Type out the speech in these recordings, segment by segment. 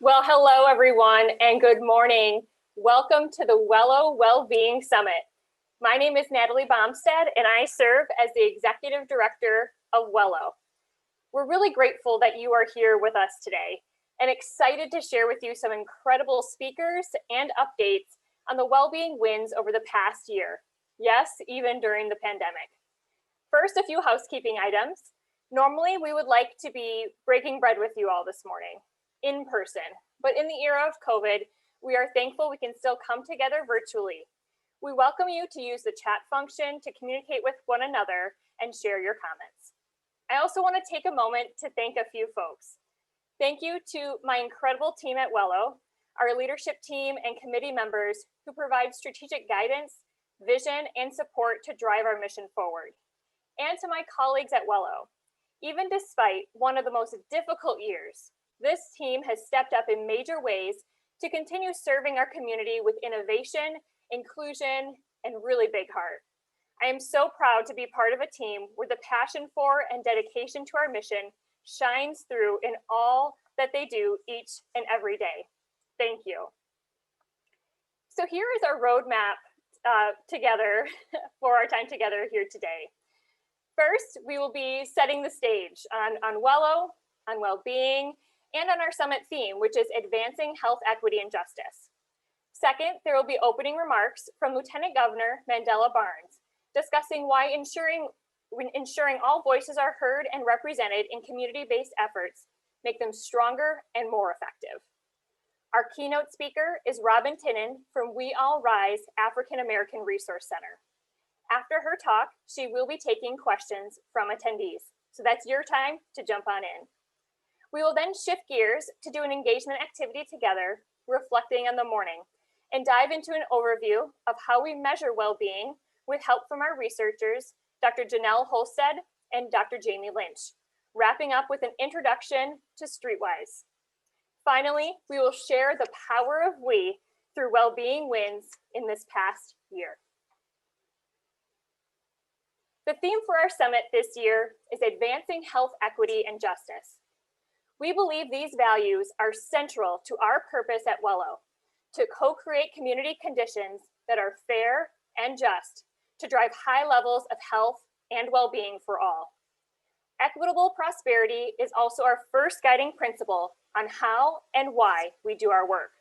Well, hello everyone and good morning. Welcome to the Wello Wellbeing Summit. My name is Natalie Bomstad and I serve as the Executive Director of Wello. We're really grateful that you are here with us today and excited to share with you some incredible speakers and updates on the well-being wins over the past year. Yes, even during the pandemic. First, a few housekeeping items. Normally, we would like to be breaking bread with you all this morning in person, but in the era of COVID, we are thankful we can still come together virtually. We welcome you to use the chat function to communicate with one another and share your comments. I also want to take a moment to thank a few folks. Thank you to my incredible team at Wello, our leadership team and committee members who provide strategic guidance, vision, and support to drive our mission forward. And to my colleagues at Wello. Even despite one of the most difficult years, this team has stepped up in major ways to continue serving our community with innovation, inclusion, and really big heart. I am so proud to be part of a team where the passion for and dedication to our mission shines through in all that they do each and every day. Thank you. So here is our roadmap together for our time together here today. First, we will be setting the stage on Wello, on well-being, and on our summit theme, which is advancing health equity and justice. Second, there will be opening remarks from Lieutenant Governor Mandela Barnes, discussing why ensuring all voices are heard and represented in community-based efforts make them stronger and more effective. Our keynote speaker is Robin Tinnon from We All Rise African American Resource Center. After her talk, she will be taking questions from attendees. So that's your time to jump on in. We will then shift gears to do an engagement activity together, reflecting on the morning, and dive into an overview of how we measure well-being with help from our researchers, Dr. Janelle Holstad and Dr. Jamie Lynch, wrapping up with an introduction to Streetwise. Finally, we will share the power of we through well-being wins in this past year. The theme for our summit this year is advancing health equity and justice. We believe these values are central to our purpose at Wello, to co-create community conditions that are fair and just to drive high levels of health and well-being for all. Equitable prosperity is also our first guiding principle on how and why we do our work.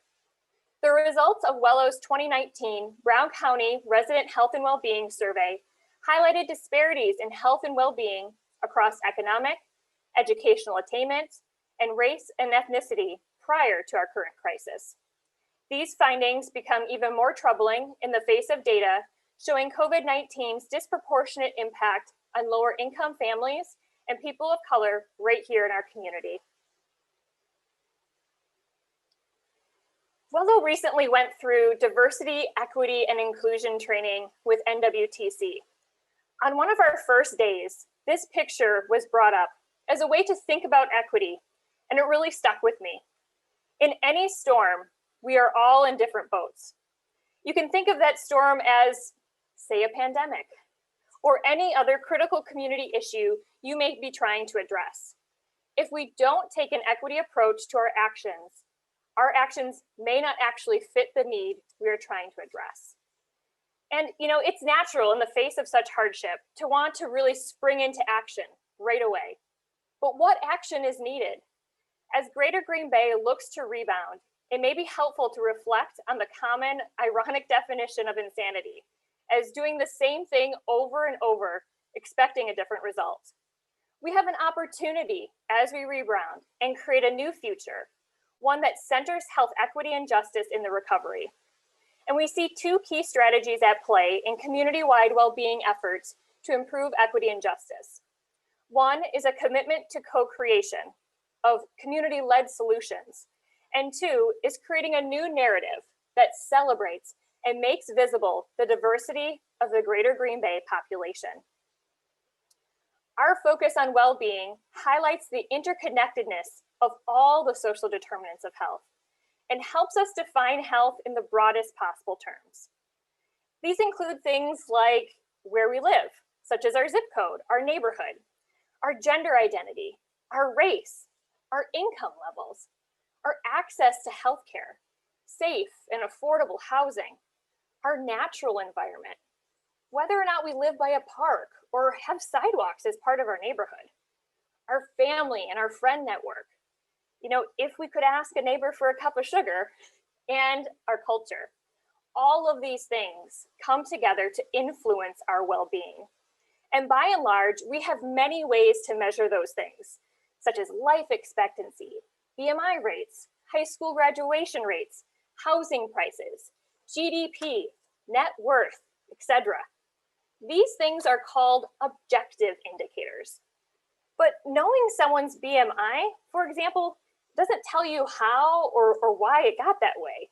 The results of Wello's 2019 Brown County Resident Health and Wellbeing Survey highlighted disparities in health and well-being across economic, educational attainment, and race and ethnicity prior to our current crisis. These findings become even more troubling in the face of data showing COVID-19's disproportionate impact on lower income families and people of color right here in our community. Wello recently went through diversity, equity, and inclusion training with NWTC. On one of our first days, this picture was brought up as a way to think about equity, and it really stuck with me. In any storm, we are all in different boats. You can think of that storm as, say, a pandemic, or any other critical community issue you may be trying to address. If we don't take an equity approach to our actions may not actually fit the need we are trying to address. And it's natural in the face of such hardship to want to really spring into action right away. But what action is needed? As Greater Green Bay looks to rebound, it may be helpful to reflect on the common ironic definition of insanity as doing the same thing over and over, expecting a different result. We have an opportunity as we rebound and create a new future, one that centers health equity and justice in the recovery. And we see two key strategies at play in community-wide well-being efforts to improve equity and justice. One is a commitment to co-creation of community-led solutions. And two is creating a new narrative that celebrates and makes visible the diversity of the Greater Green Bay population. Our focus on well-being highlights the interconnectedness of all the social determinants of health and helps us define health in the broadest possible terms. These include things like where we live, such as our zip code, our neighborhood, our gender identity, our race, our income levels, our access to healthcare, safe and affordable housing, our natural environment, whether or not we live by a park or have sidewalks as part of our neighborhood, our family and our friend network, if we could ask a neighbor for a cup of sugar, and our culture. All of these things come together to influence our well-being. And by and large, we have many ways to measure those things, such as life expectancy, BMI rates, high school graduation rates, housing prices, GDP, net worth, etc. These things are called objective indicators. But knowing someone's BMI, for example, doesn't tell you how or why it got that way.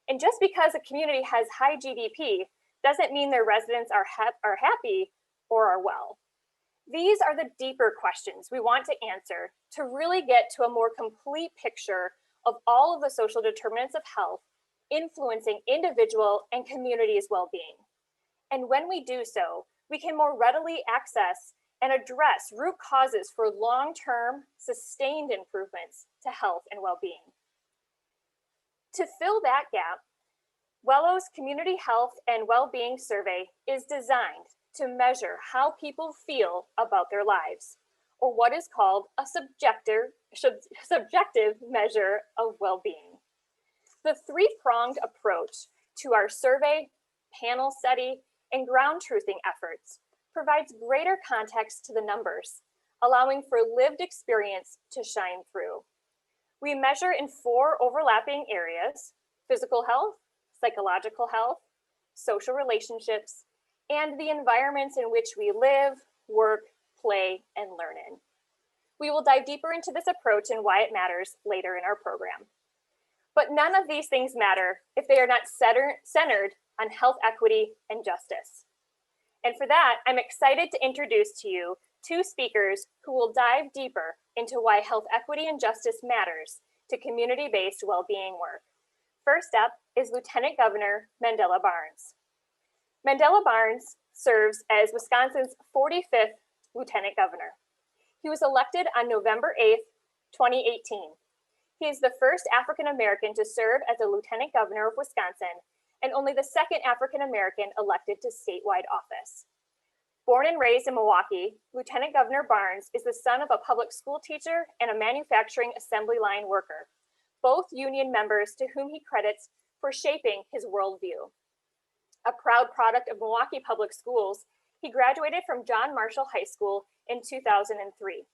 And just because a community has high GDP doesn't mean their residents are happy or are well. These are the deeper questions we want to answer to really get to a more complete picture of all of the social determinants of health influencing individual and communities' well-being. And when we do so, we can more readily access and address root causes for long-term, sustained improvements to health and well-being. To fill that gap, Wello's Community Health and Well-Being Survey is designed to measure how people feel about their lives, or what is called a subjective measure of well-being. The three-pronged approach to our survey, panel study, and ground truthing efforts provides greater context to the numbers, allowing for lived experience to shine through. We measure in 4 overlapping areas: physical health, psychological health, social relationships, and the environments in which we live, work, play, and learn in. We will dive deeper into this approach and why it matters later in our program. But none of these things matter if they are not centered on health equity and justice. And for that, I'm excited to introduce to you 2 speakers who will dive deeper into why health equity and justice matters to community-based well-being work. First up is Lieutenant Governor Mandela Barnes. Mandela Barnes serves as Wisconsin's 45th Lieutenant Governor. He was elected on November 8th, 2018. He is the first African-American to serve as a Lieutenant Governor of Wisconsin and only the second African-American elected to statewide office. Born and raised in Milwaukee, Lieutenant Governor Barnes is the son of a public school teacher and a manufacturing assembly line worker, both union members to whom he credits for shaping his worldview. A proud product of Milwaukee Public Schools, he graduated from John Marshall High School in 2003.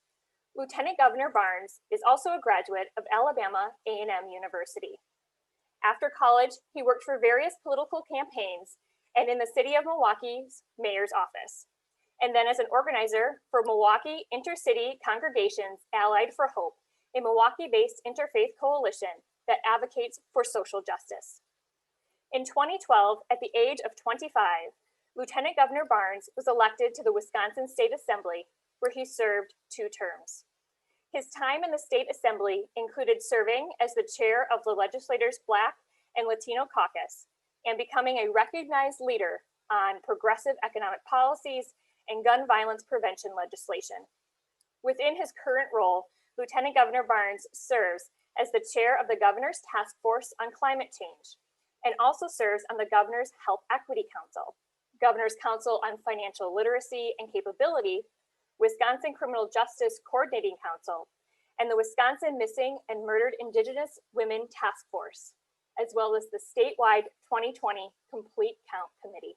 Lieutenant Governor Barnes is also a graduate of Alabama A&M University. After college, he worked for various political campaigns and in the city of Milwaukee's mayor's office, and then as an organizer for Milwaukee Intercity Congregations Allied for Hope, a Milwaukee-based interfaith coalition that advocates for social justice. In 2012, at the age of 25, Lieutenant Governor Barnes was elected to the Wisconsin State Assembly, where he served 2 terms. His time in the state assembly included serving as the chair of the legislature's Black and Latino caucus and becoming a recognized leader on progressive economic policies and gun violence prevention legislation. Within his current role, Lieutenant Governor Barnes serves as the chair of the Governor's Task Force on Climate Change and also serves on the Governor's Health Equity Council, Governor's Council on Financial Literacy and Capability, Wisconsin Criminal Justice Coordinating Council, and the Wisconsin Missing and Murdered Indigenous Women Task Force, as well as the statewide 2020 Complete Count Committee.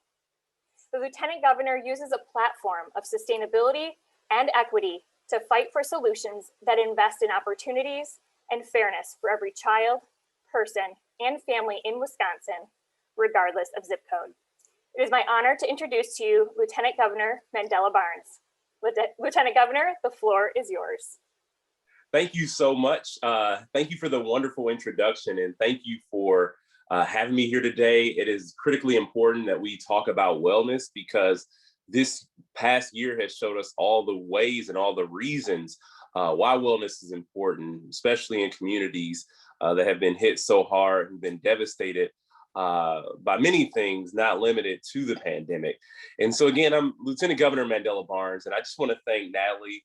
The Lieutenant Governor uses a platform of sustainability and equity to fight for solutions that invest in opportunities and fairness for every child, person, and family in Wisconsin, regardless of zip code. It is my honor to introduce to you Lieutenant Governor Mandela Barnes. Lieutenant Governor, the floor is yours. Thank you so much. Thank you for the wonderful introduction, and thank you for having me here today. It is critically important that we talk about wellness because this past year has showed us all the ways and all the reasons why wellness is important, especially in communities that have been hit so hard and been devastated by many things, not limited to the pandemic. And so again, I'm Lieutenant Governor Mandela Barnes, and I just want to thank Natalie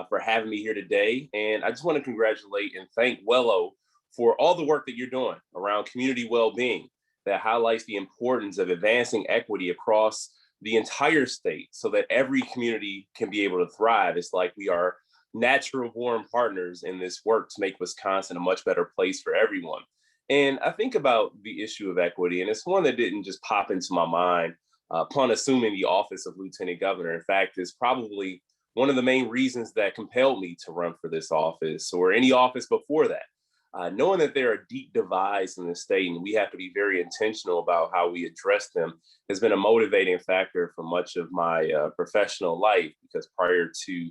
for having me here today. And I just want to congratulate and thank Wello for all the work that you're doing around community well-being that highlights the importance of advancing equity across the entire state so that every community can be able to thrive. It's like we are natural born partners in this work to make Wisconsin a much better place for everyone. And I think about the issue of equity, and it's one that didn't just pop into my mind upon assuming the office of Lieutenant Governor. In fact, it's probably one of the main reasons that compelled me to run for this office or any office before that. Knowing that there are deep divides in the state and we have to be very intentional about how we address them has been a motivating factor for much of my professional life, because prior to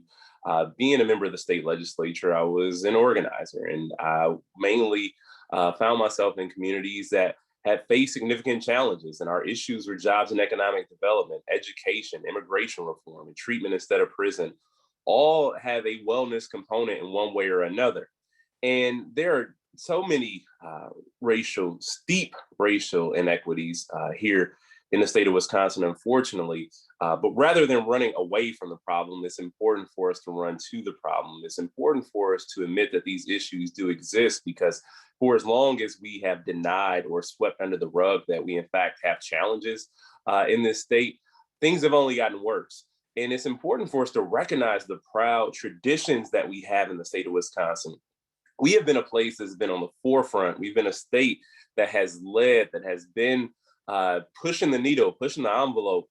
being a member of the state legislature, I was an organizer, and I mainly found myself in communities that had faced significant challenges, and our issues were jobs and economic development, education, immigration reform, and treatment instead of prison, all have a wellness component in one way or another. And there are so many steep racial inequities here in the state of Wisconsin, unfortunately. But rather than running away from the problem, it's important for us to run to the problem. It's important for us to admit that these issues do exist, because for as long as we have denied or swept under the rug that we in fact have challenges in this state, things have only gotten worse. And it's important for us to recognize the proud traditions that we have in the state of Wisconsin. We have been a place that's been on the forefront. We've been a state that has led, that has been pushing the needle, pushing the envelope,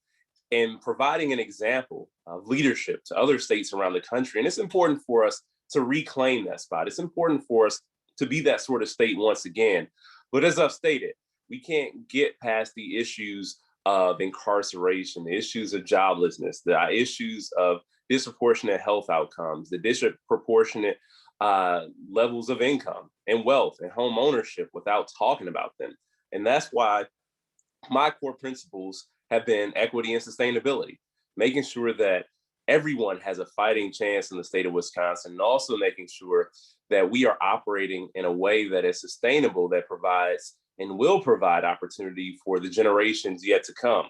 and providing an example of leadership to other states around the country. And it's important for us to reclaim that spot. It's important for us to be that sort of state once again. But as I've stated, we can't get past the issues of incarceration, the issues of joblessness, the issues of disproportionate health outcomes, the disproportionate levels of income and wealth and home ownership without talking about them. And that's why my core principles have been equity and sustainability, making sure that everyone has a fighting chance in the state of Wisconsin, and also making sure that we are operating in a way that is sustainable, that provides and will provide opportunity for the generations yet to come.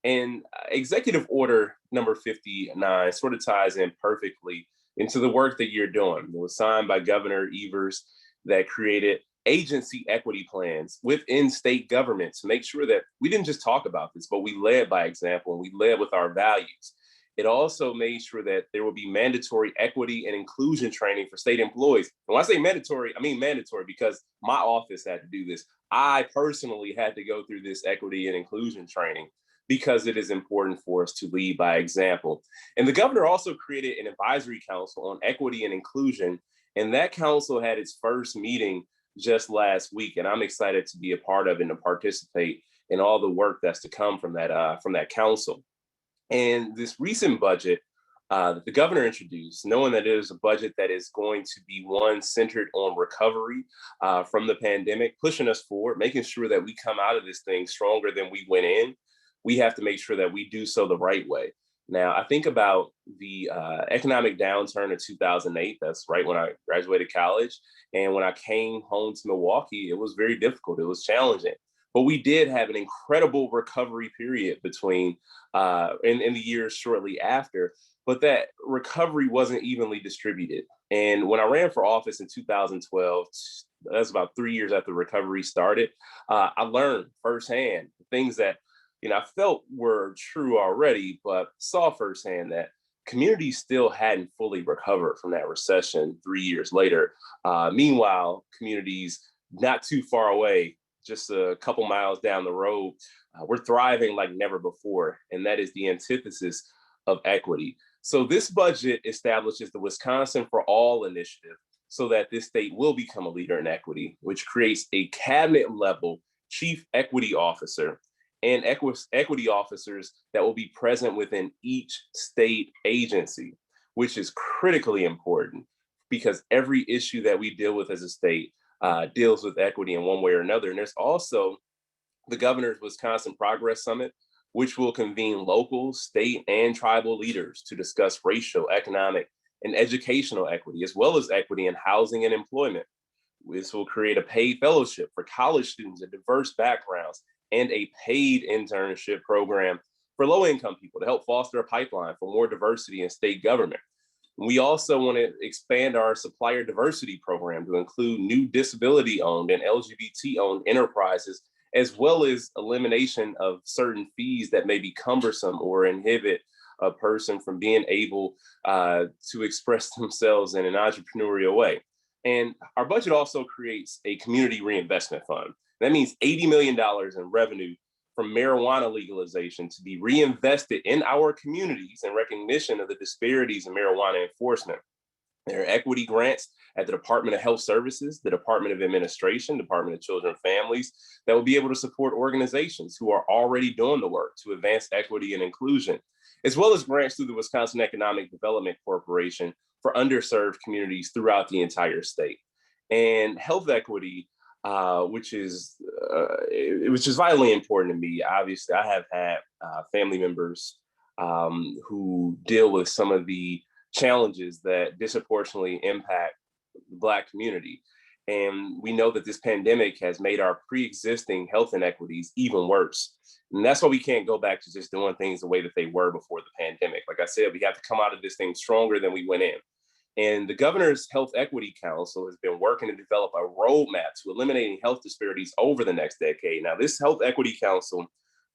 And Executive Order number 59 sort of ties in perfectly into the work that you're doing. It was signed by Governor Evers that created agency equity plans within state government to make sure that we didn't just talk about this, but we led by example and we led with our values. It also made sure that there will be mandatory equity and inclusion training for state employees. And when I say mandatory, I mean mandatory because my office had to do this. I personally had to go through this equity and inclusion training because it is important for us to lead by example. And the governor also created an advisory council on equity and inclusion. And that council had its first meeting just last week. And I'm excited to be a part of it and to participate in all the work that's to come from that council. And this recent budget that the governor introduced, knowing that it is a budget that is going to be one centered on recovery from the pandemic, pushing us forward, making sure that we come out of this thing stronger than we went in, we have to make sure that we do so the right way. Now, I think about the economic downturn of 2008. That's right when I graduated college. And when I came home to Milwaukee, it was very difficult. It was challenging. But we did have an incredible recovery period between in the years shortly after. But that recovery wasn't evenly distributed. And when I ran for office in 2012, that's about 3 years after recovery started, I learned firsthand things that I felt were true already, but saw firsthand that communities still hadn't fully recovered from that recession 3 years later. Meanwhile, communities not too far away, just a couple miles down the road, we're thriving like never before. And that is the antithesis of equity. So this budget establishes the Wisconsin for All initiative so that this state will become a leader in equity, which creates a cabinet level chief equity officer and equity officers that will be present within each state agency, which is critically important because every issue that we deal with as a state deals with equity in one way or another. And there's also the Governor's Wisconsin Progress Summit, which will convene local, state, and tribal leaders to discuss racial, economic, and educational equity, as well as equity in housing and employment. This will create a paid fellowship for college students of diverse backgrounds and a paid internship program for low-income people to help foster a pipeline for more diversity in state government. We also want to expand our supplier diversity program to include new disability-owned and LGBT-owned enterprises, as well as elimination of certain fees that may be cumbersome or inhibit a person from being able to express themselves in an entrepreneurial way. And our budget also creates a community reinvestment fund. That means $80 million in revenue from marijuana legalization to be reinvested in our communities in recognition of the disparities in marijuana enforcement. There are equity grants at the Department of Health Services, the Department of Administration, Department of Children and Families that will be able to support organizations who are already doing the work to advance equity and inclusion, as well as grants through the Wisconsin Economic Development Corporation for underserved communities throughout the entire state. And health equity, which is vitally important to me. Obviously, I have had family members who deal with some of the challenges that disproportionately impact the Black community. And we know that this pandemic has made our pre-existing health inequities even worse. And that's why we can't go back to just doing things the way that they were before the pandemic. Like I said, we have to come out of this thing stronger than we went in. And the Governor's Health Equity Council has been working to develop a roadmap to eliminating health disparities over the next decade. Now, this Health Equity Council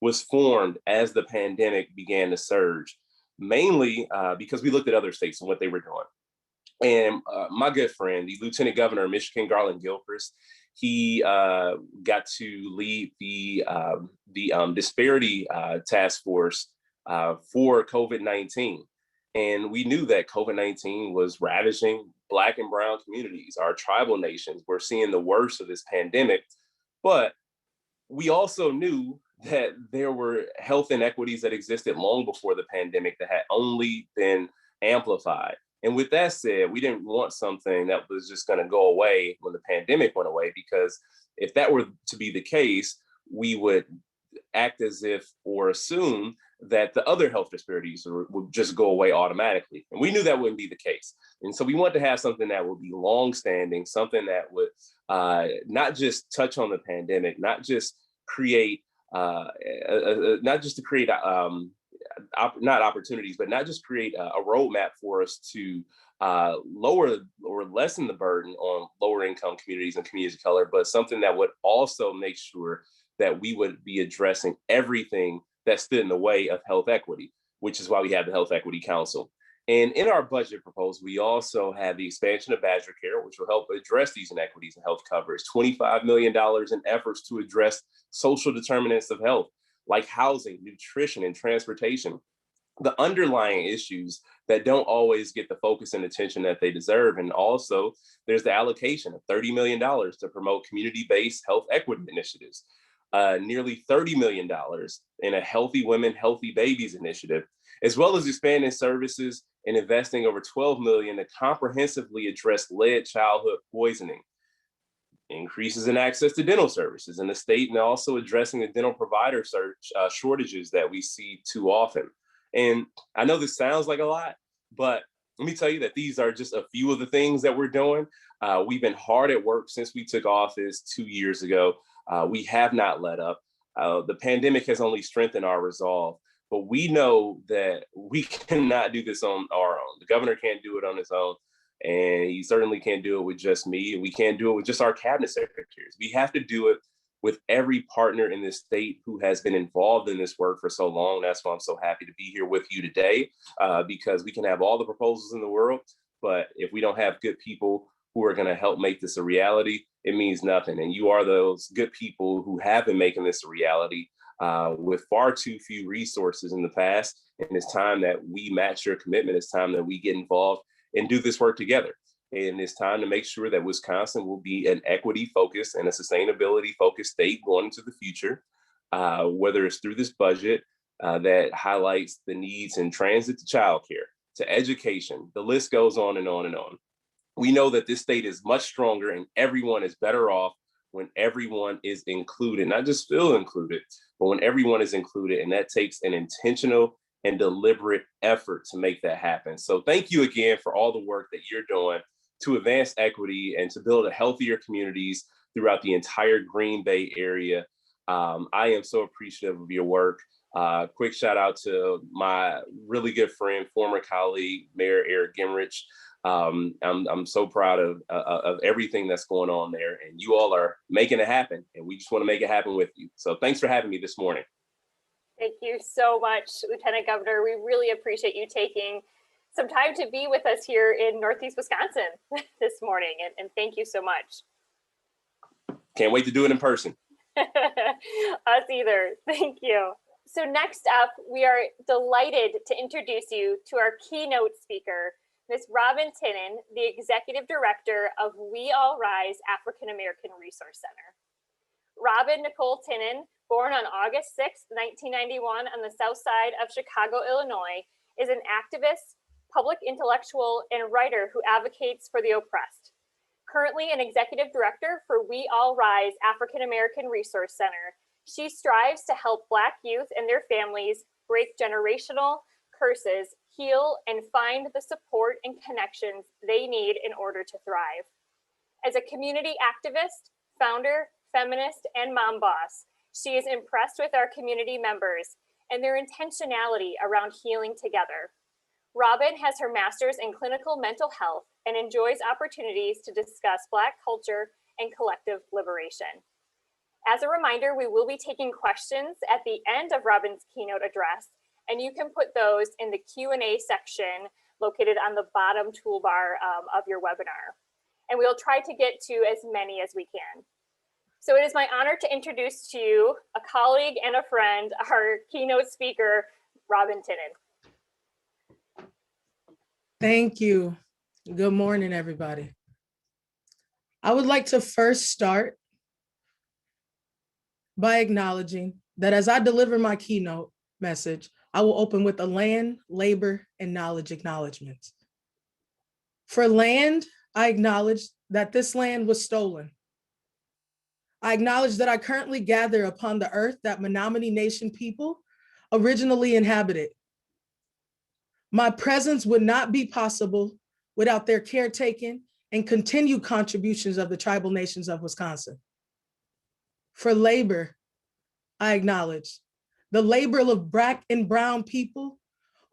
was formed as the pandemic began to surge, mainly because we looked at other states and what they were doing. And my good friend, the Lieutenant Governor of Michigan, Garland Gilchrist, he got to lead the disparity task force for COVID-19. And we knew that COVID-19 was ravaging Black and brown communities. Our tribal nations were seeing the worst of this pandemic. But we also knew that there were health inequities that existed long before the pandemic that had only been amplified. And with that said, we didn't want something that was just going to go away when the pandemic went away, because if that were to be the case, we would act as if or assume that the other health disparities would just go away automatically. And we knew that wouldn't be the case. And so we wanted to have something that would be longstanding, something that would not just touch on the pandemic, not just create, not just to create, not opportunities, but not just create a roadmap for us to lower or lessen the burden on lower income communities and communities of color, but something that would also make sure that we would be addressing everything that stood in the way of health equity, which is why we have the Health Equity Council. And in our budget proposal, we also have the expansion of Badger Care, which will help address these inequities in health coverage, $25 million in efforts to address social determinants of health, like housing, nutrition, and transportation, the underlying issues that don't always get the focus and attention that they deserve. And also, there's the allocation of $30 million to promote community-based health equity initiatives, nearly $30 million in a Healthy Women, Healthy Babies initiative, as well as expanding services and investing over $12 million to comprehensively address lead childhood poisoning, increases in access to dental services in the state, and also addressing the dental provider shortages that we see too often. And I know this sounds like a lot, but let me tell you that these are just a few of the things that we're doing. We've been hard at work since we took office 2 years ago. We have not let up. The pandemic has only strengthened our resolve, but we know that we cannot do this on our own. The governor can't do it on his own, and he certainly can't do it with just me, and we can't do it with just our cabinet secretaries. We have to do it with every partner in this state who has been involved in this work for so long. That's why I'm so happy to be here with you today, because we can have all the proposals in the world, but if we don't have good people who are going to help make this a reality, it means nothing. And you are those good people who have been making this a reality with far too few resources in the past. And it's time that we match your commitment. It's time that we get involved and do this work together. And it's time to make sure that Wisconsin will be an equity-focused and a sustainability-focused state going into the future, whether it's through this budget that highlights the needs in transit to childcare, to education. The list goes on and on and on. We know that this state is much stronger and everyone is better off when everyone is included, not just feel included, but when everyone is included. And that takes an intentional and deliberate effort to make that happen. So thank you again for all the work that you're doing to advance equity and to build a healthier communities throughout the entire Green Bay area. I am so appreciative of your work. Quick shout out to my really good friend, former colleague, Mayor Eric Gimrich. I'm so proud of everything that's going on there, and you all are making it happen, and we just want to make it happen with you. So thanks for having me this morning. Thank you so much, Lieutenant Governor. We really appreciate you taking some time to be with us here in Northeast Wisconsin this morning, and thank you so much. Can't wait to do it in person. Us either. Thank you. So next up, we are delighted to introduce you to our keynote speaker, Ms. Robin Tinnon, the Executive Director of We All Rise African American Resource Center. Robin Nicole Tinnon, born on August 6, 1991 on the south side of Chicago, Illinois, is an activist, public intellectual, and writer who advocates for the oppressed. Currently an executive director for We All Rise African American Resource Center, she strives to help Black youth and their families break generational curses, heal, and find the support and connections they need in order to thrive. As a community activist, founder, feminist, and mom boss, she is impressed with our community members and their intentionality around healing together. Robin has her master's in clinical mental health and enjoys opportunities to discuss Black culture and collective liberation. As a reminder, we will be taking questions at the end of Robin's keynote address, and you can put those in the Q&A section located on the bottom toolbar of your webinar. And we'll try to get to as many as we can. So it is my honor to introduce to you a colleague and a friend, our keynote speaker, Robin Tinnon. Thank you. Good morning, everybody. I would like to first start by acknowledging that as I deliver my keynote message, I will open with a land, labor, and knowledge acknowledgements. For land, I acknowledge that this land was stolen. I acknowledge that I currently gather upon the earth that Menominee Nation people originally inhabited. My presence would not be possible without their caretaking and continued contributions of the tribal nations of Wisconsin. For labor, I acknowledge the labor of Black and brown people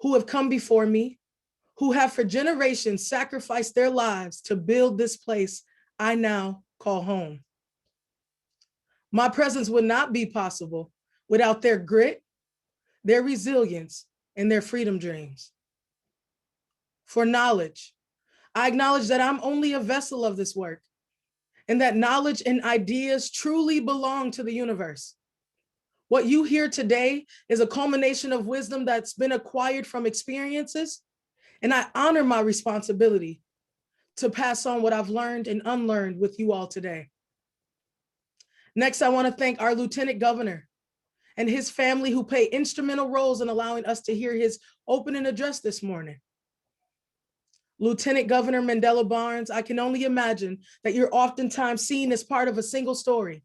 who have come before me, who have for generations sacrificed their lives to build this place I now call home. My presence would not be possible without their grit, their resilience, and their freedom dreams. For knowledge, I acknowledge that I'm only a vessel of this work, and that knowledge and ideas truly belong to the universe. What you hear today is a culmination of wisdom that's been acquired from experiences, and I honor my responsibility to pass on what I've learned and unlearned with you all today. Next, I want to thank our Lieutenant Governor and his family who play instrumental roles in allowing us to hear his opening address this morning. Lieutenant Governor Mandela Barnes, I can only imagine that you're oftentimes seen as part of a single story.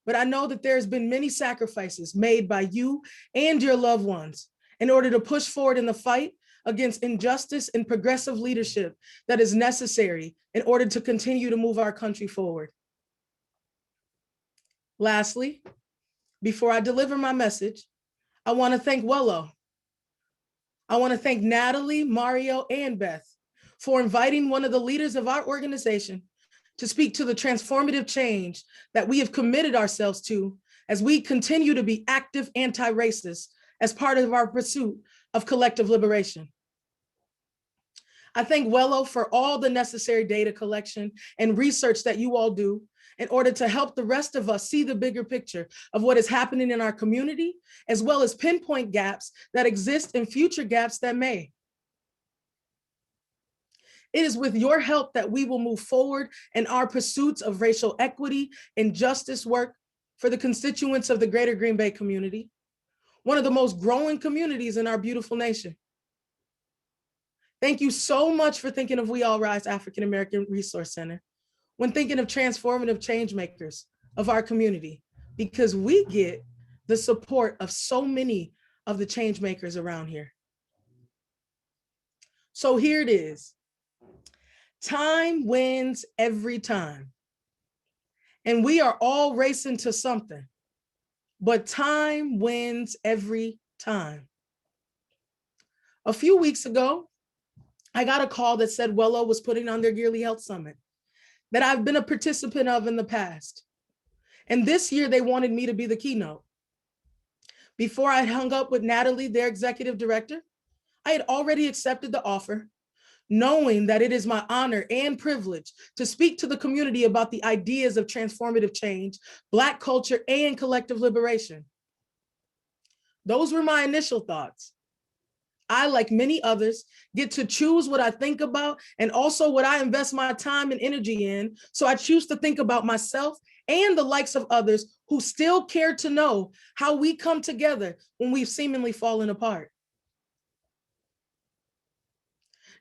But I know that there's been many sacrifices made by you and your loved ones in order to push forward in the fight against injustice and progressive leadership that is necessary in order to continue to move our country forward. Lastly, before I deliver my message, I want to thank Wello. I want to thank Natalie, Mario, and Beth for inviting one of the leaders of our organization to speak to the transformative change that we have committed ourselves to as we continue to be active anti-racist as part of our pursuit of collective liberation. I thank Wello for all the necessary data collection and research that you all do in order to help the rest of us see the bigger picture of what is happening in our community, as well as pinpoint gaps that exist and future gaps that may. It is with your help that we will move forward in our pursuits of racial equity and justice work for the constituents of the greater Green Bay community, one of the most growing communities in our beautiful nation. Thank you so much for thinking of We All Rise African American Resource Center when thinking of transformative change makers of our community, because we get the support of so many of the change makers around here. So here it is. Time wins every time. And we are all racing to something. but time wins every time. A few weeks ago, I got a call that said Wello was putting on their yearly health summit that I've been a participant of in the past. And this year they wanted me to be the keynote. Before I hung up with Natalie, their executive director, I had already accepted the offer, knowing that it is my honor and privilege to speak to the community about the ideas of transformative change, Black culture, and collective liberation. Those were my initial thoughts. I, like many others, get to choose what I think about and also what I invest my time and energy in. So I choose to think about myself and the likes of others who still care to know how we come together when we've seemingly fallen apart.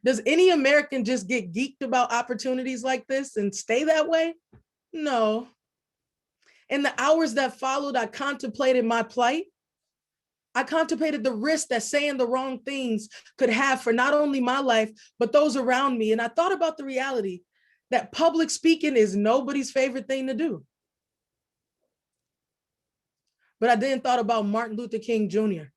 Does any American just get geeked about opportunities like this and stay that way? No. In the hours that followed, I contemplated my plight. I contemplated the risk that saying the wrong things could have for not only my life, but those around me. And I thought about the reality that public speaking is nobody's favorite thing to do. But I then thought about Martin Luther King Jr.,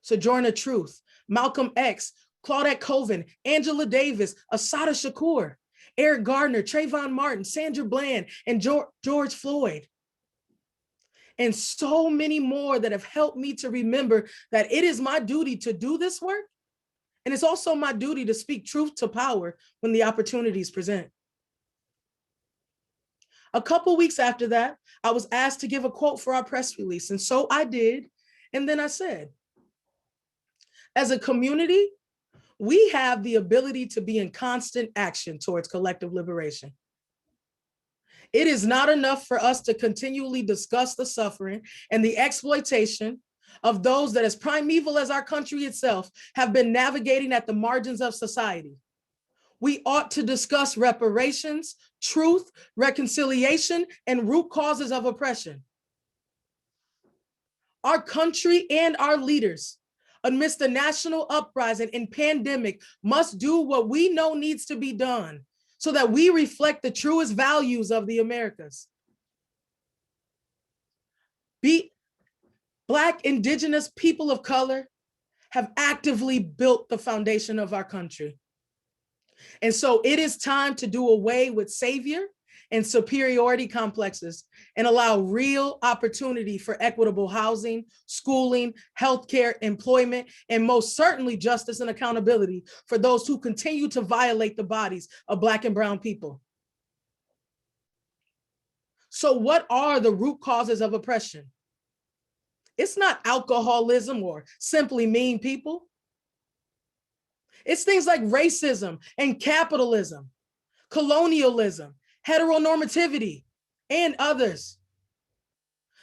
Sojourner Truth, Malcolm X, Claudette Colvin, Angela Davis, Assata Shakur, Eric Gardner, Trayvon Martin, Sandra Bland, and George Floyd. And so many more that have helped me to remember that it is my duty to do this work. And it's also my duty to speak truth to power when the opportunities present. A couple weeks after that, I was asked to give a quote for our press release. And so I did. And then I said, as a community, we have the ability to be in constant action towards collective liberation. It is not enough for us to continually discuss the suffering and the exploitation of those that, as primeval as our country itself, have been navigating at the margins of society. We ought to discuss reparations, truth, reconciliation, and root causes of oppression. Our country and our leaders, amidst the national uprising and pandemic, must do what we know needs to be done so that we reflect the truest values of the Americas. Black, Indigenous, people of color have actively built the foundation of our country. And so it is time to do away with savior and superiority complexes and allow real opportunity for equitable housing, schooling, healthcare, employment, and most certainly justice and accountability for those who continue to violate the bodies of Black and brown people. So what are the root causes of oppression? It's not alcoholism or simply mean people. It's things like racism and capitalism, colonialism, heteronormativity, and others.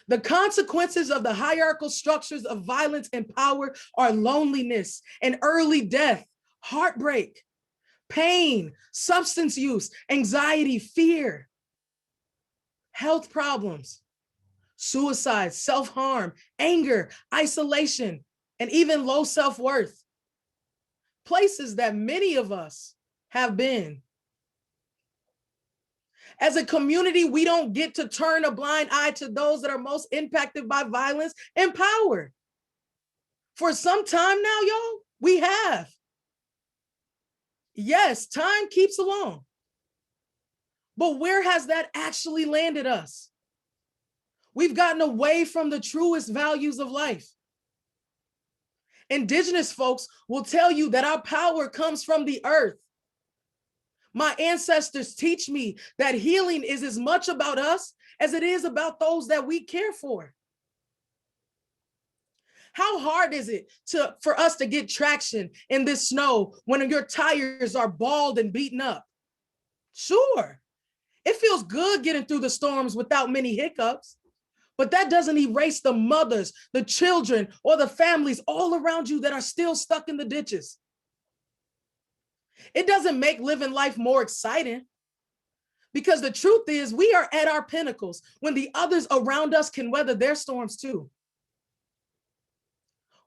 The consequences of the hierarchical structures of violence and power are loneliness and early death, heartbreak, pain, substance use, anxiety, fear, health problems, suicide, self-harm, anger, isolation, and even low self-worth. Places that many of us have been. As a community, we don't get to turn a blind eye to those that are most impacted by violence and power. For some time now, y'all, we have. Yes, time keeps along. But where has that actually landed us? We've gotten away from the truest values of life. Indigenous folks will tell you that our power comes from the earth. My ancestors teach me that healing is as much about us as it is about those that we care for. How hard is it for us to get traction in this snow when your tires are bald and beaten up? Sure, it feels good getting through the storms without many hiccups, but that doesn't erase the mothers, the children, or the families all around you that are still stuck in the ditches. It doesn't make living life more exciting, because the truth is we are at our pinnacles when the others around us can weather their storms too.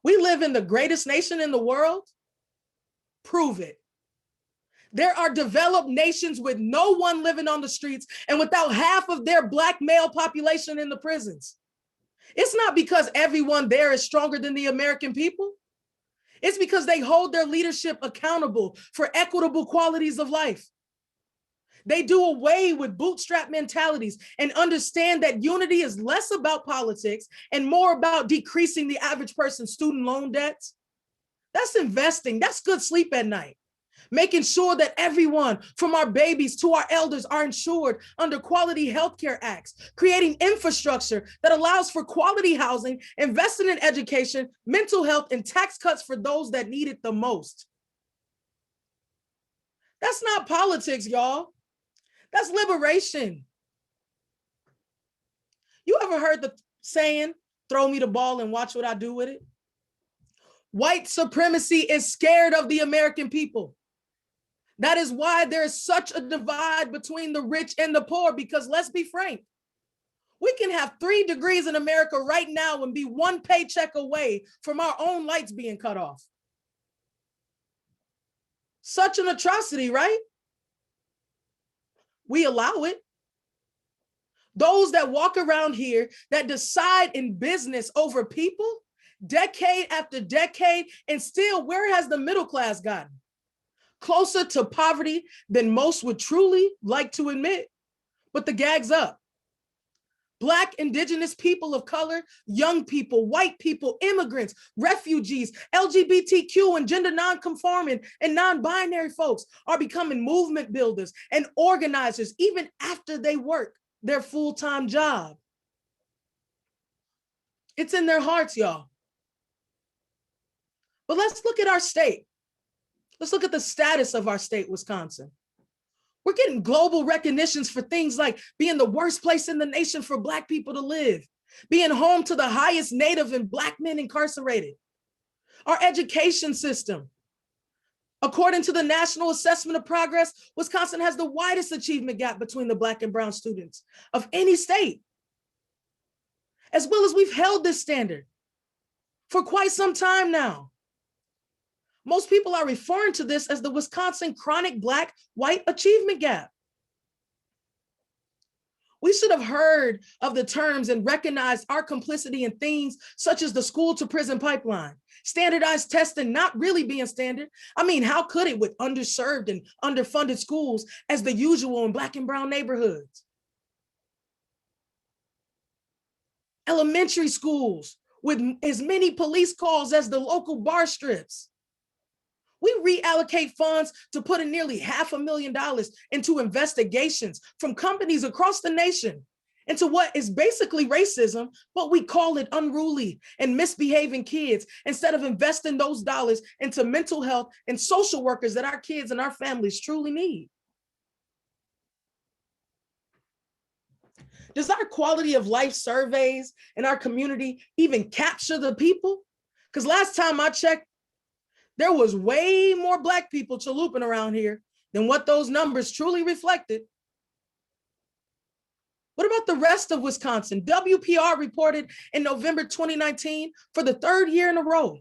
We live in the greatest nation in the world. Prove it. There are developed nations with no one living on the streets and without half of their Black male population in the prisons. It's not because everyone there is stronger than the American people. It's because they hold their leadership accountable for equitable qualities of life. They do away with bootstrap mentalities and understand that unity is less about politics and more about decreasing the average person's student loan debts. That's investing. That's good sleep at night. Making sure that everyone, from our babies to our elders, are insured under quality healthcare acts, creating infrastructure that allows for quality housing, investing in education, mental health, and tax cuts for those that need it the most. That's not politics, y'all. That's liberation. You ever heard the saying, throw me the ball and watch what I do with it? White supremacy is scared of the American people. That is why there is such a divide between the rich and the poor, because let's be frank, we can have 3 degrees in America right now and be 1 paycheck away from our own lights being cut off. Such an atrocity, right? We allow it. Those that walk around here that decide in business over people, decade after decade, and still, where has the middle class gotten? Closer to poverty than most would truly like to admit, but the gag's up. Black, indigenous people of color, young people, white people, immigrants, refugees, LGBTQ and gender non-conforming and non-binary folks are becoming movement builders and organizers even after they work their full-time job. It's in their hearts, y'all. But let's look at our state. Let's look at the status of our state, Wisconsin. We're getting global recognitions for things like being the worst place in the nation for Black people to live, being home to the highest Native and Black men incarcerated. Our education system. According to the National Assessment of Progress, Wisconsin has the widest achievement gap between the Black and brown students of any state. As well as we've held this standard for quite some time now. Most people are referring to this as the Wisconsin chronic Black-white achievement gap. We should have heard of the terms and recognized our complicity in things such as the school to prison pipeline, standardized testing not really being standard. I mean, how could it with underserved and underfunded schools as the usual in Black and brown neighborhoods? Elementary schools with as many police calls as the local bar strips. We reallocate funds to put in nearly $500,000 into investigations from companies across the nation into what is basically racism, but we call it unruly and misbehaving kids instead of investing those dollars into mental health and social workers that our kids and our families truly need. Does our quality of life surveys in our community even capture the people? Because last time I checked, there was way more Black people chalooping around here than what those numbers truly reflected. What about the rest of Wisconsin? WPR reported in November 2019 for the 3rd year in a row.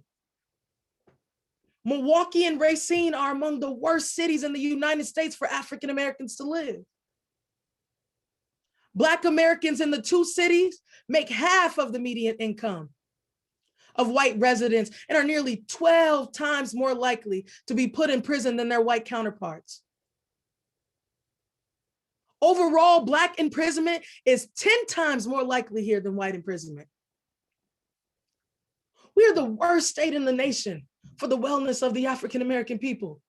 Milwaukee and Racine are among the worst cities in the United States for African Americans to live. Black Americans in the 2 cities make half of the median income of white residents and are nearly 12 times more likely to be put in prison than their white counterparts. Overall, Black imprisonment is 10 times more likely here than white imprisonment. We are the worst state in the nation for the wellness of the African American people.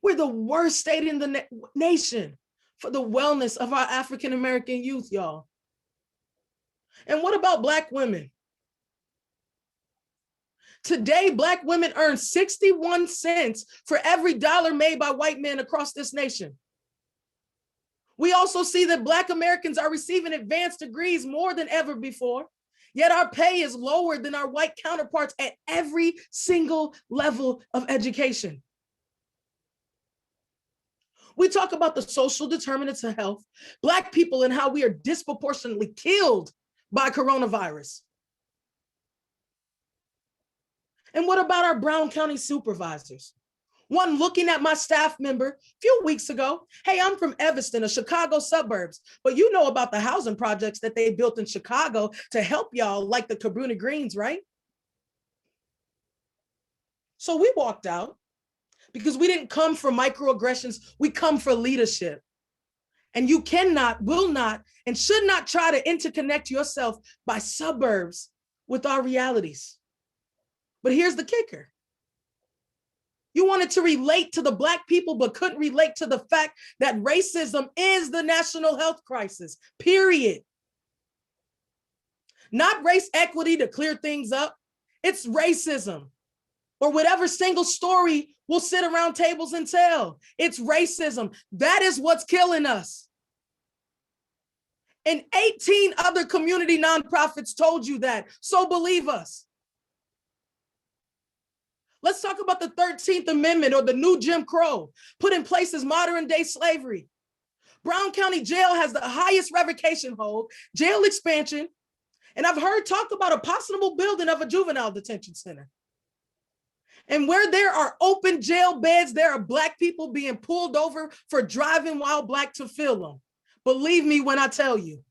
We're the worst state in the nation for the wellness of our African American youth, y'all. And what about Black women? Today, Black women earn 61 cents for every dollar made by white men across this nation. We also see that Black Americans are receiving advanced degrees more than ever before, yet our pay is lower than our white counterparts at every single level of education. We talk about the social determinants of health, Black people and how we are disproportionately killed by coronavirus. And what about our Brown County supervisors? One looking at my staff member a few weeks ago. Hey, I'm from Evanston, a Chicago suburbs, but you know about the housing projects that they built in Chicago to help y'all, like the Cabrini Greens, right? So we walked out because we didn't come for microaggressions. We come for leadership. And you cannot, will not, and should not try to interconnect yourself by suburbs with our realities. But here's the kicker. You wanted to relate to the Black people, but couldn't relate to the fact that racism is the national health crisis, period. Not race equity to clear things up. It's racism, or whatever single story we'll sit around tables and tell. It's racism. That is what's killing us. And 18 other community nonprofits told you that, so believe us. Let's talk about the 13th Amendment, or the new Jim Crow, put in place as modern day slavery. Brown County Jail has the highest revocation hold, jail expansion, and I've heard talk about a possible building of a juvenile detention center. And where there are open jail beds, there are Black people being pulled over for driving while Black to fill them. Believe me when I tell you.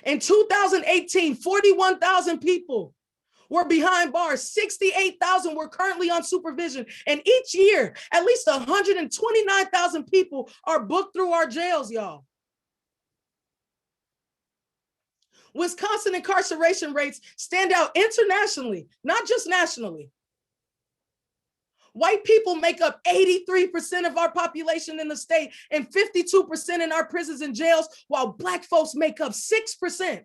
In 2018, 41,000 people were behind bars. 68,000 were currently on supervision. And each year, at least 129,000 people are booked through our jails, y'all. Wisconsin incarceration rates stand out internationally, not just nationally. White people make up 83% of our population in the state and 52% in our prisons and jails, while Black folks make up 6%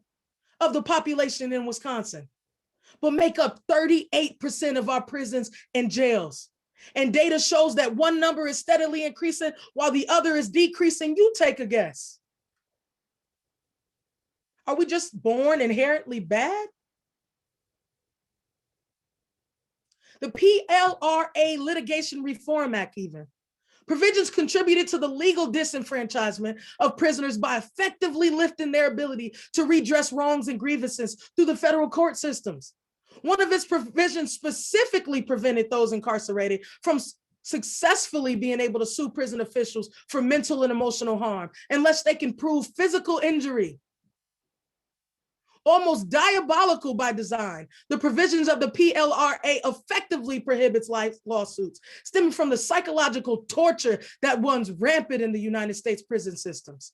of the population in Wisconsin, but make up 38% of our prisons and jails. And data shows that one number is steadily increasing while the other is decreasing. You take a guess. Are we just born inherently bad? The PLRA Litigation Reform Act even. Provisions contributed to the legal disenfranchisement of prisoners by effectively lifting their ability to redress wrongs and grievances through the federal court systems. One of its provisions specifically prevented those incarcerated from successfully being able to sue prison officials for mental and emotional harm unless they can prove physical injury. Almost diabolical by design, the provisions of the PLRA effectively prohibits lawsuits stemming from the psychological torture that runs rampant in the United States prison systems.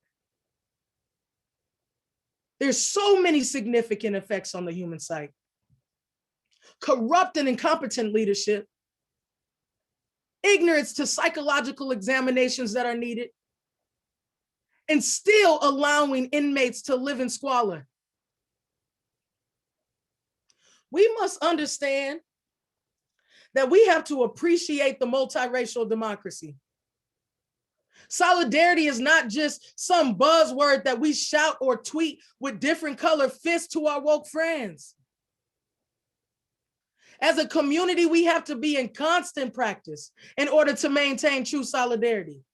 There's so many significant effects on the human psyche. Corrupt and incompetent leadership, ignorance to psychological examinations that are needed, and still allowing inmates to live in squalor. We must understand that we have to appreciate the multiracial democracy. Solidarity is not just some buzzword that we shout or tweet with different colored fists to our woke friends. As a community, we have to be in constant practice in order to maintain true solidarity.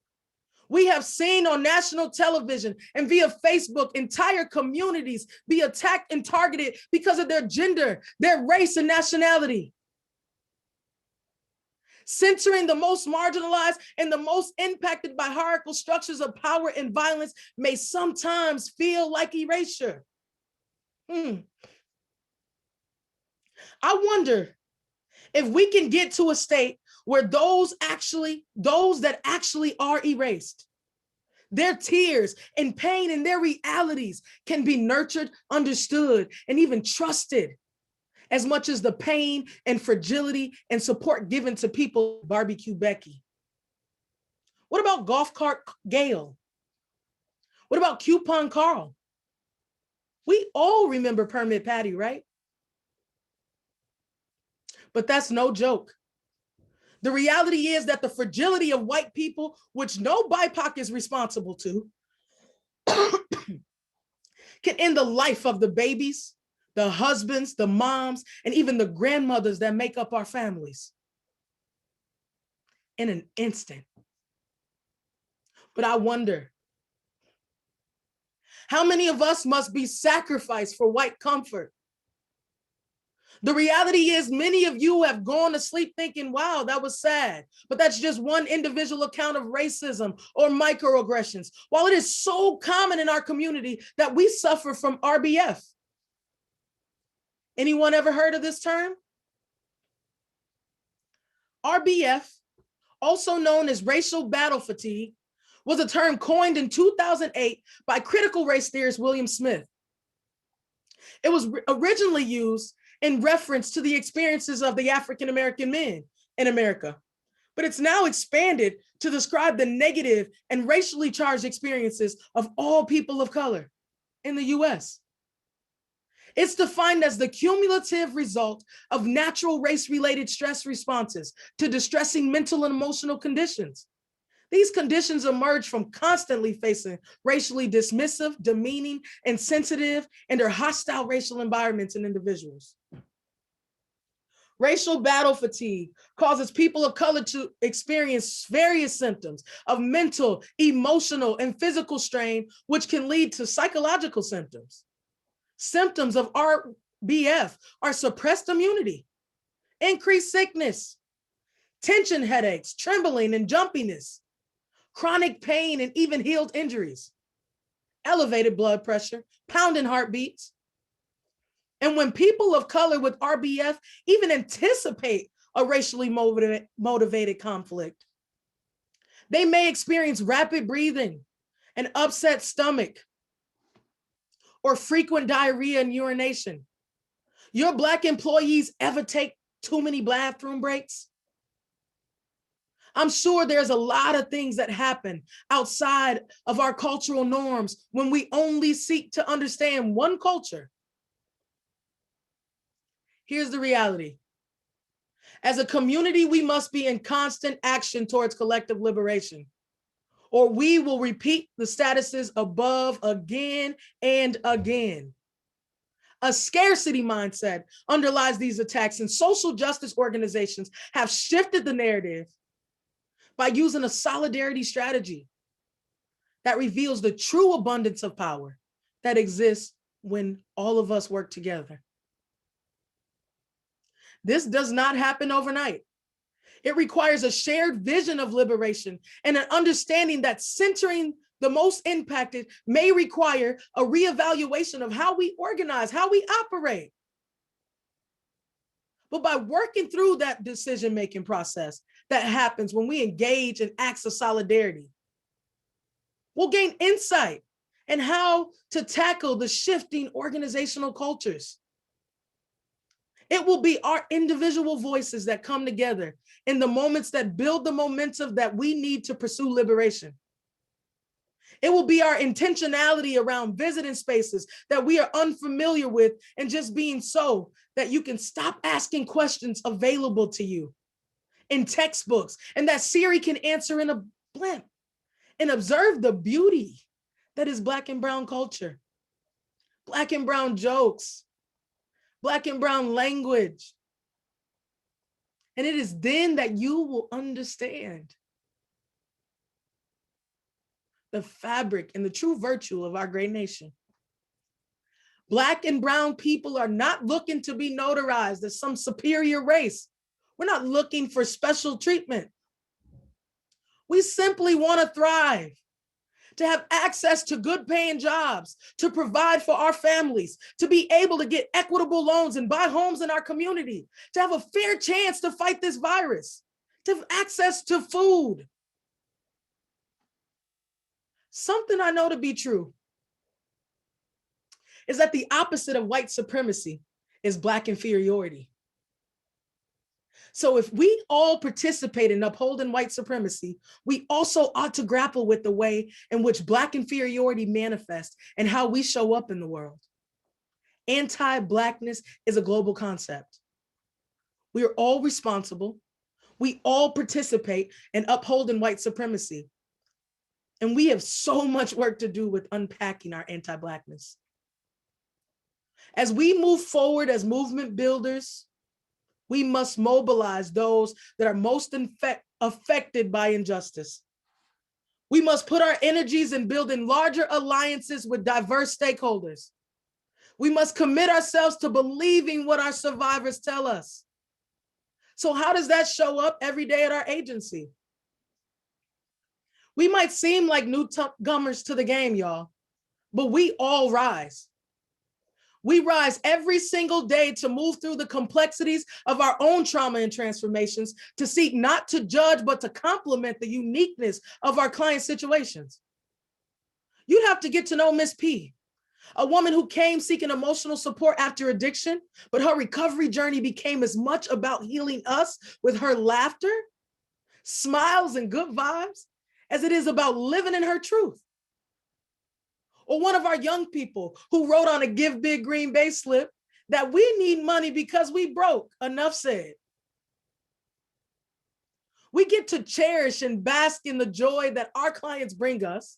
We have seen on national television and via Facebook entire communities be attacked and targeted because of their gender, their race, and nationality. Censoring the most marginalized and the most impacted by hierarchical structures of power and violence may sometimes feel like erasure. I wonder if we can get to a state where those that actually are erased, their tears and pain and their realities can be nurtured, understood, and even trusted as much as the pain and fragility and support given to people. Barbecue Becky. What about Golf Cart Gail? What about Coupon Carl? We all remember Permit Patty, right? But that's no joke. The reality is that the fragility of white people, which no BIPOC is responsible to, can end the life of the babies, the husbands, the moms, and even the grandmothers that make up our families in an instant. But I wonder, how many of us must be sacrificed for white comfort? The reality is many of you have gone to sleep thinking, wow, that was sad. But that's just one individual account of racism or microaggressions. While it is so common in our community that we suffer from RBF. Anyone ever heard of this term? RBF, also known as racial battle fatigue, was a term coined in 2008 by critical race theorist William Smith. It was originally used in reference to the experiences of the African-American men in America, but it's now expanded to describe the negative and racially charged experiences of all people of color in the US. It's defined as the cumulative result of natural race-related stress responses to distressing mental and emotional conditions. These conditions emerge from constantly facing racially dismissive, demeaning, insensitive, and/or hostile racial environments and individuals. Racial battle fatigue causes people of color to experience various symptoms of mental, emotional, and physical strain, which can lead to psychological symptoms. Symptoms of RBF are suppressed immunity, increased sickness, tension headaches, trembling and jumpiness, chronic pain and even healed injuries, elevated blood pressure, pounding heartbeats. And when people of color with RBF even anticipate a racially motivated conflict, they may experience rapid breathing, an upset stomach, or frequent diarrhea and urination. Your Black employees ever take too many bathroom breaks? I'm sure there's a lot of things that happen outside of our cultural norms when we only seek to understand one culture. Here's the reality. As a community, we must be in constant action towards collective liberation, or we will repeat the statuses above again and again. A scarcity mindset underlies these attacks, and social justice organizations have shifted the narrative by using a solidarity strategy that reveals the true abundance of power that exists when all of us work together. This does not happen overnight. It requires a shared vision of liberation and an understanding that centering the most impacted may require a reevaluation of how we organize, how we operate. But by working through that decision-making process that happens when we engage in acts of solidarity, we'll gain insight in how to tackle the shifting organizational cultures. It will be our individual voices that come together in the moments that build the momentum that we need to pursue liberation. It will be our intentionality around visiting spaces that we are unfamiliar with and just being so that you can stop asking questions available to you in textbooks and that Siri can answer in a blimp, and observe the beauty that is Black and brown culture, Black and brown jokes, Black and brown language. And it is then that you will understand the fabric and the true virtue of our great nation. Black and brown people are not looking to be notarized as some superior race. We're not looking for special treatment. We simply want to thrive, to have access to good paying jobs, to provide for our families, to be able to get equitable loans and buy homes in our community, to have a fair chance to fight this virus, to have access to food. Something I know to be true is that the opposite of white supremacy is Black inferiority. So if we all participate in upholding white supremacy, we also ought to grapple with the way in which Black inferiority manifests and how we show up in the world. Anti-Blackness is a global concept. We are all responsible. We all participate in upholding white supremacy. And we have so much work to do with unpacking our anti-Blackness. As we move forward as movement builders, we must mobilize those that are most affected by injustice. We must put our energies in building larger alliances with diverse stakeholders. We must commit ourselves to believing what our survivors tell us. So how does that show up every day at our agency? We might seem like newcomers to the game, y'all, but we all rise. We rise every single day to move through the complexities of our own trauma and transformations, to seek not to judge, but to complement the uniqueness of our client situations. You'd have to get to know Miss P, a woman who came seeking emotional support after addiction, but her recovery journey became as much about healing us with her laughter, smiles, and good vibes as it is about living in her truth. Or one of our young people who wrote on a Give Big Green Bay slip that we need money because we broke, enough said. We get to cherish and bask in the joy that our clients bring us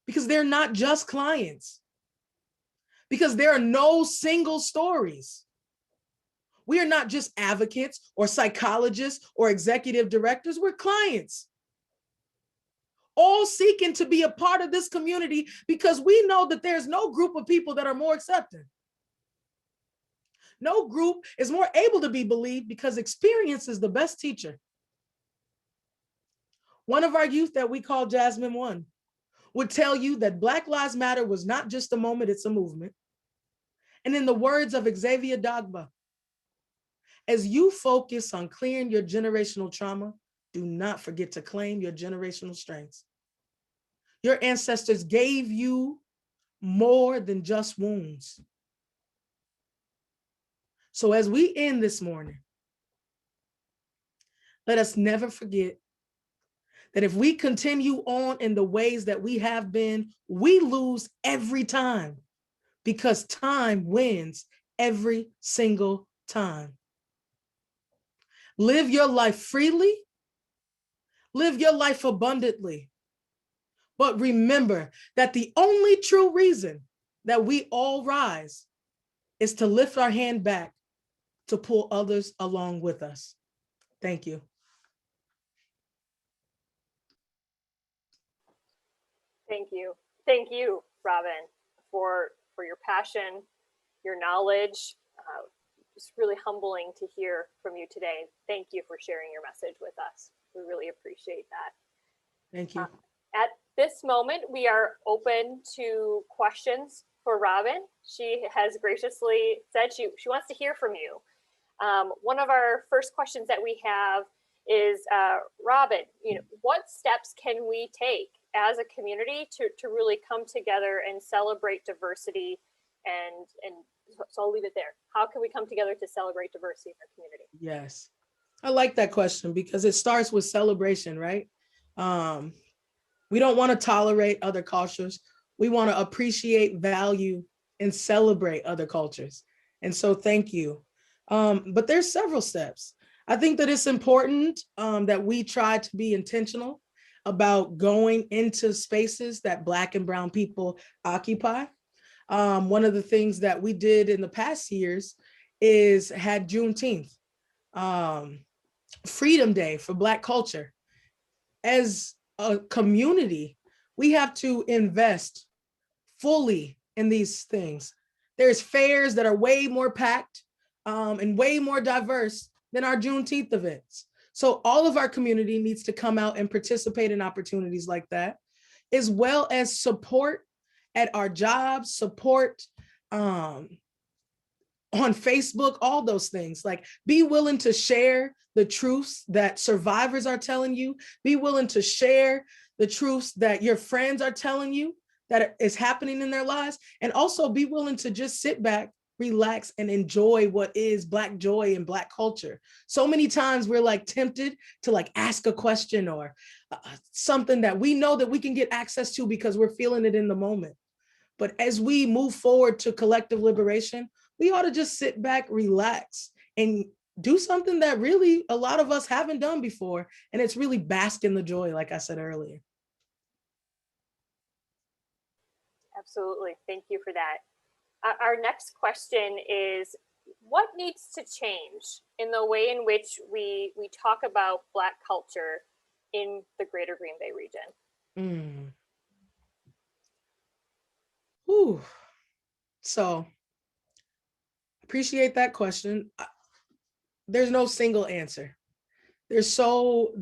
because they're not just clients, because there are no single stories. We are not just advocates or psychologists or executive directors, we're clients. All seeking to be a part of this community because we know that there's no group of people that are more accepting. No group is more able to be believed because experience is the best teacher. One of our youth that we call Jasmine One would tell you that Black Lives Matter was not just a moment, it's a movement. And in the words of Xavier Dagba, as you focus on clearing your generational trauma, do not forget to claim your generational strengths. Your ancestors gave you more than just wounds. So as we end this morning, let us never forget that if we continue on in the ways that we have been, we lose every time because time wins every single time. Live your life freely, live your life abundantly. But remember that the only true reason that we all rise is to lift our hand back to pull others along with us. Thank you. Thank you. Thank you, Robin, for your passion, your knowledge. It's really humbling to hear from you today. Thank you for sharing your message with us. We really appreciate that. Thank you. At this moment, we are open to questions for Robin. She has graciously said she wants to hear from you. One of our first questions that we have is, Robin, what steps can we take as a community to really come together and celebrate diversity? And so I'll leave it there. How can we come together to celebrate diversity in our community? Yes, I like that question because it starts with celebration, right? We don't want to tolerate other cultures. We want to appreciate, value, and celebrate other cultures. And so thank you. But there's several steps. I think that it's important that we try to be intentional about going into spaces that Black and Brown people occupy. One of the things that we did in the past years is had Juneteenth, Freedom Day for Black culture. As a community, we have to invest fully in these things. There's fairs that are way more packed and way more diverse than our Juneteenth events. So all of our community needs to come out and participate in opportunities like that, as well as support at our jobs, support on Facebook, all those things. Like, be willing to share the truths that survivors are telling you. Be willing to share the truths that your friends are telling you that is happening in their lives. And also be willing to just sit back, relax, and enjoy what is Black joy and Black culture. So many times we're like tempted to like ask a question or something that we know that we can get access to because we're feeling it in the moment. But as we move forward to collective liberation, we ought to just sit back, relax, and do something that really a lot of us haven't done before. And it's really bask in the joy, like I said earlier. Absolutely. Thank you for that. Our next question is, what needs to change in the way in which we talk about Black culture in the greater Green Bay region? Ooh, So appreciate that question. There's no single answer. There's so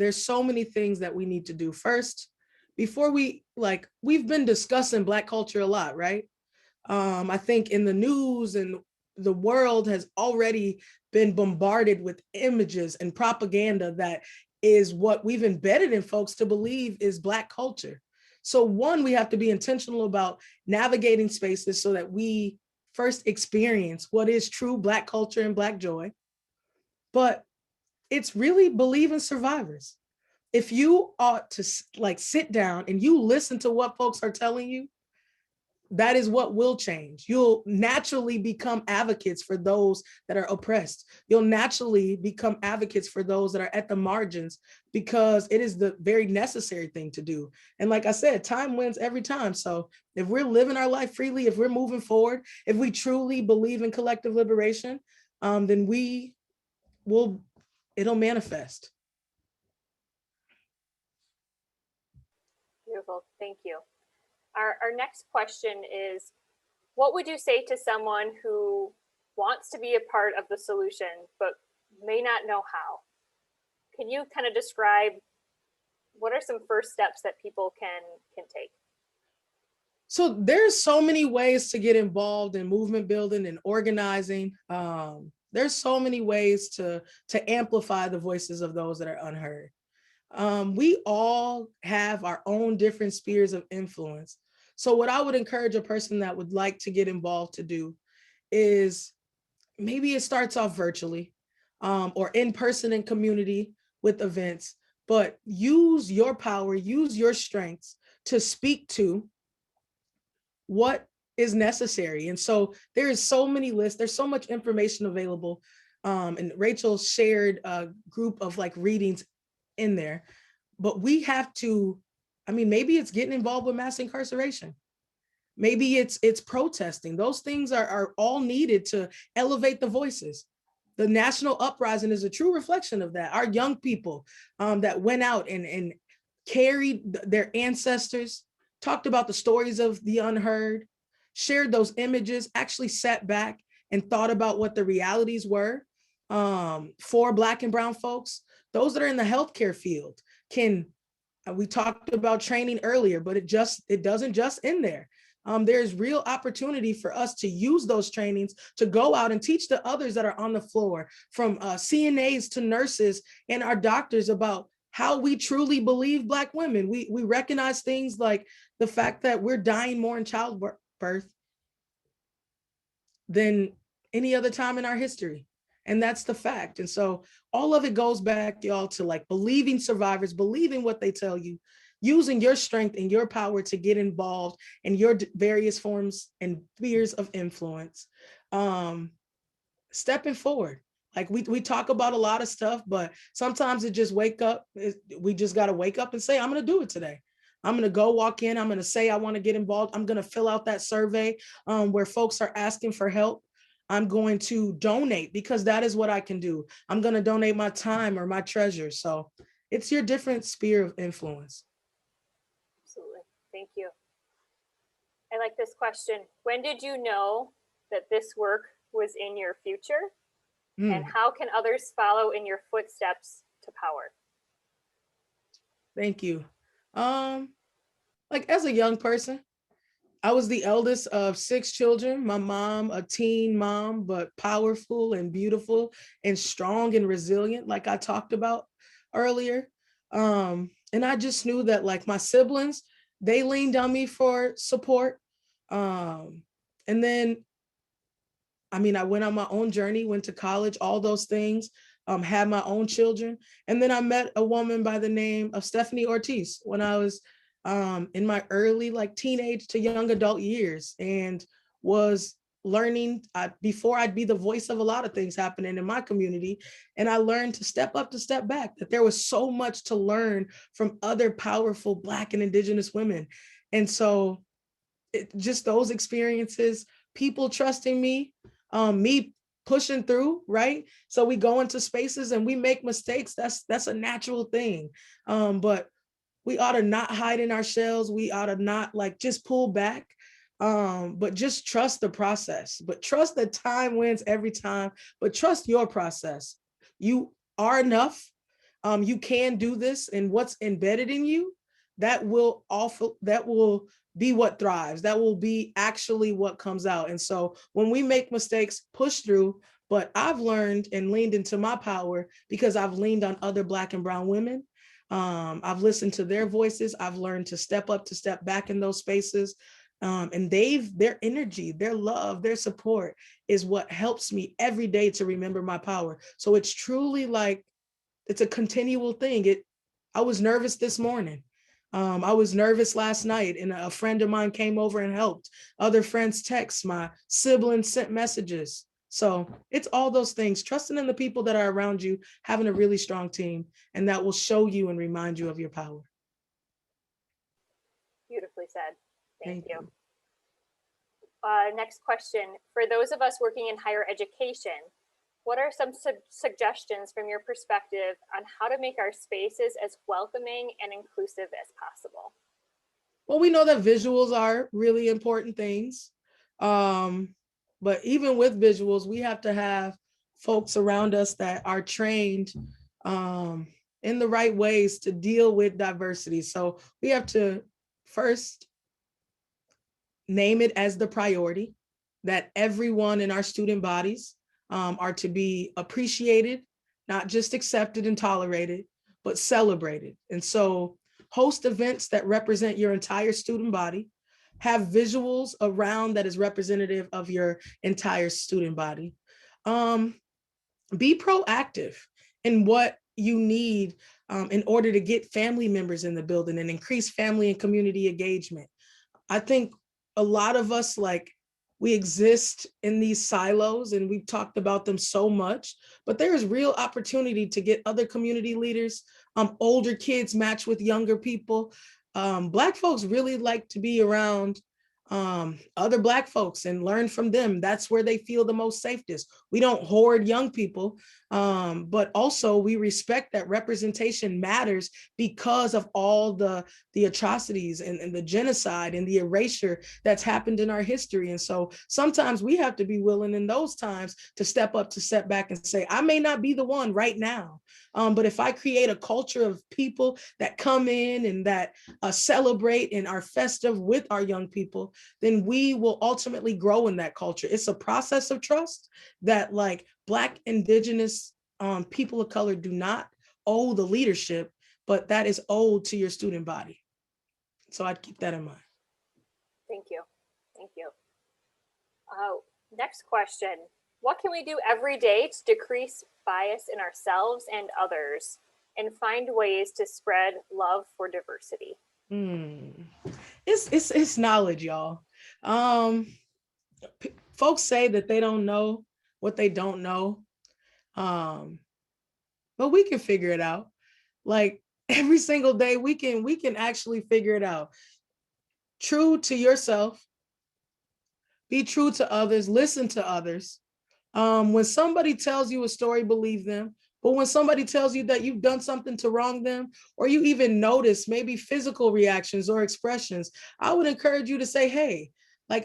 many things that we need to do. First, before we've been discussing Black culture a lot, right? I think in the news and the world has already been bombarded with images and propaganda that is what we've embedded in folks to believe is Black culture. So one, we have to be intentional about navigating spaces so that we first experience what is true Black culture and Black joy. But it's really believing survivors. If you ought to sit down and you listen to what folks are telling you, that is what will change. You'll naturally become advocates for those that are oppressed. You'll naturally become advocates for those that are at the margins, because it is the very necessary thing to do. And like I said, time wins every time. So if we're living our life freely, if we're moving forward, if we truly believe in collective liberation, then it'll manifest. Beautiful, thank you. Our next question is, what would you say to someone who wants to be a part of the solution, but may not know how? Can you kind of describe what are some first steps that people can take? So there's so many ways to get involved in movement building and organizing. There's so many ways to amplify the voices of those that are unheard. We all have our own different spheres of influence. So what I would encourage a person that would like to get involved to do is, maybe it starts off virtually or in person in community with events, but use your power, use your strengths to speak to what is necessary. And so there is so many lists, there's so much information available. And Rachel shared a group of readings in there, but we have to, maybe it's getting involved with mass incarceration. Maybe it's protesting. Those things are all needed to elevate the voices. The national uprising is a true reflection of that. Our young people that went out and carried their ancestors, talked about the stories of the unheard, shared those images, actually sat back and thought about what the realities were for Black and brown folks. Those that are in the healthcare field we talked about training earlier, but it doesn't just end there. There's real opportunity for us to use those trainings to go out and teach the others that are on the floor, from CNAs to nurses and our doctors, about how we truly believe Black women. We recognize things like the fact that we're dying more in childbirth than any other time in our history. And that's the fact. And so all of it goes back, y'all, to believing survivors, believing what they tell you, using your strength and your power to get involved in your various forms and spheres of influence. Stepping forward. We talk about a lot of stuff, but sometimes we just got to wake up and say, I'm going to do it today. I'm going to go walk in. I'm going to say, I want to get involved. I'm going to fill out that survey where folks are asking for help. I'm going to donate, because that is what I can do. I'm going to donate my time or my treasure. So it's your different sphere of influence. Absolutely. Thank you. I like this question. When did you know that this work was in your future? And how can others follow in your footsteps to power? Thank you. As a young person, I was the eldest of 6 children. My mom, a teen mom, but powerful and beautiful and strong and resilient, like I talked about earlier. And I just knew that my siblings, they leaned on me for support. And then, I went on my own journey, went to college, all those things, had my own children. And then I met a woman by the name of Stephanie Ortiz when I was in my early teenage to young adult years, and was learning before I'd be the voice of a lot of things happening in my community. And I learned to step up, to step back, that there was so much to learn from other powerful Black and Indigenous women. And so just those experiences, people trusting me, me pushing through, right? So we go into spaces and we make mistakes. That's a natural thing. But we ought to not hide in our shells. We ought to not just pull back. But just trust the process, but trust that time wins every time, but trust your process. You are enough. You can do this, and what's embedded in you, that will be what thrives. That will be actually what comes out. And so when we make mistakes, push through. But I've learned and leaned into my power because I've leaned on other Black and brown women. I've listened to their voices. I've learned to step up, to step back in those spaces. And their energy, their love, their support is what helps me every day to remember my power. So it's truly like, it's a continual thing. I was nervous this morning. I was nervous last night, and a friend of mine came over and helped. Other friends text, my siblings sent messages. So it's all those things, trusting in the people that are around you, having a really strong team, and that will show you and remind you of your power. Beautifully said. Thank you. you. Next question. For those of us working in higher education, what are some suggestions from your perspective on how to make our spaces as welcoming and inclusive as possible? Well, we know that visuals are really important things. But even with visuals, we have to have folks around us that are trained in the right ways to deal with diversity. So we have to first name it as the priority that everyone in our student bodies are to be appreciated, not just accepted and tolerated, but celebrated. And so host events that represent your entire student body, have visuals around that is representative of your entire student body. Be proactive in what you need in order to get family members in the building and increase family and community engagement. I think a lot of us, we exist in these silos, and we've talked about them so much, but there is real opportunity to get other community leaders, older kids match with younger people. Black folks really like to be around other Black folks and learn from them. That's where they feel the most safest. We don't hoard young people, but also we respect that representation matters because of all the atrocities and the genocide and the erasure that's happened in our history. And so sometimes we have to be willing in those times to step up, to step back and say, I may not be the one right now, but if I create a culture of people that come in and that celebrate and are festive with our young people, then we will ultimately grow in that culture. It's a process of trust that Black, Indigenous, people of color do not owe the leadership, but that is owed to your student body. So I'd keep that in mind. Thank you. Thank you. Next question. What can we do every day to decrease bias in ourselves and others and find ways to spread love for diversity? It's knowledge, y'all. Folks say that they don't know what they don't know, but we can figure it out. Every single day, we can actually figure it out. True to yourself, be true to others, listen to others. When somebody tells you a story, believe them. But when somebody tells you that you've done something to wrong them, or you even notice maybe physical reactions or expressions, I would encourage you to say, hey,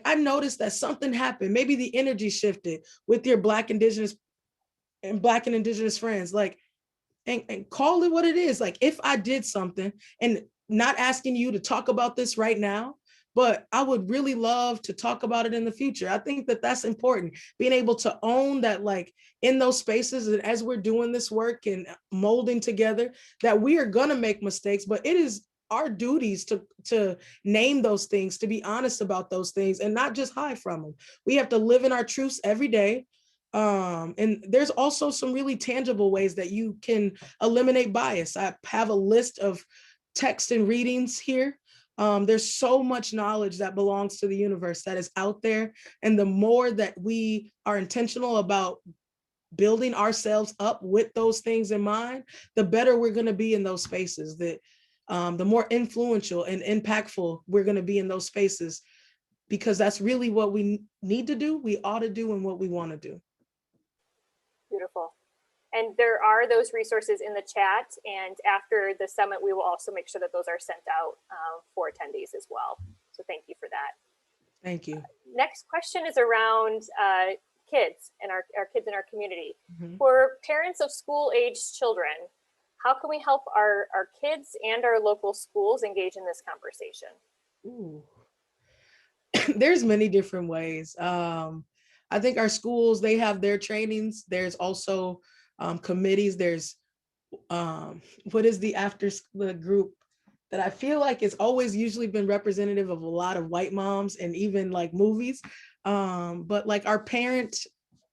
I noticed that something happened. Maybe the energy shifted with your Black, Indigenous friends, and call it what it is. If I did something, and not asking you to talk about this right now, but I would really love to talk about it in the future. I think that that's important, being able to own that, in those spaces, and as we're doing this work and molding together, that we are gonna make mistakes, but it is our duties to name those things, to be honest about those things, and not just hide from them. We have to live in our truths every day. And there's also some really tangible ways that you can eliminate bias. I have a list of text and readings here. There's so much knowledge that belongs to the universe that is out there. And the more that we are intentional about building ourselves up with those things in mind, the better we're going to be in those spaces, that the more influential and impactful we're going to be in those spaces, because that's really what we need to do, we ought to do, and what we want to do. Beautiful. And there are those resources in the chat. And after the summit, we will also make sure that those are sent out for attendees as well. So thank you for that. Thank you. Next question is around kids and our kids in our community. Mhm. For parents of school-aged children, how can we help our kids and our local schools engage in this conversation? Ooh. There's many different ways. I think our schools, they have their trainings. There's also committees. There's what is the after school group that I feel like it's always usually been representative of a lot of white moms and even like movies. But like our parent,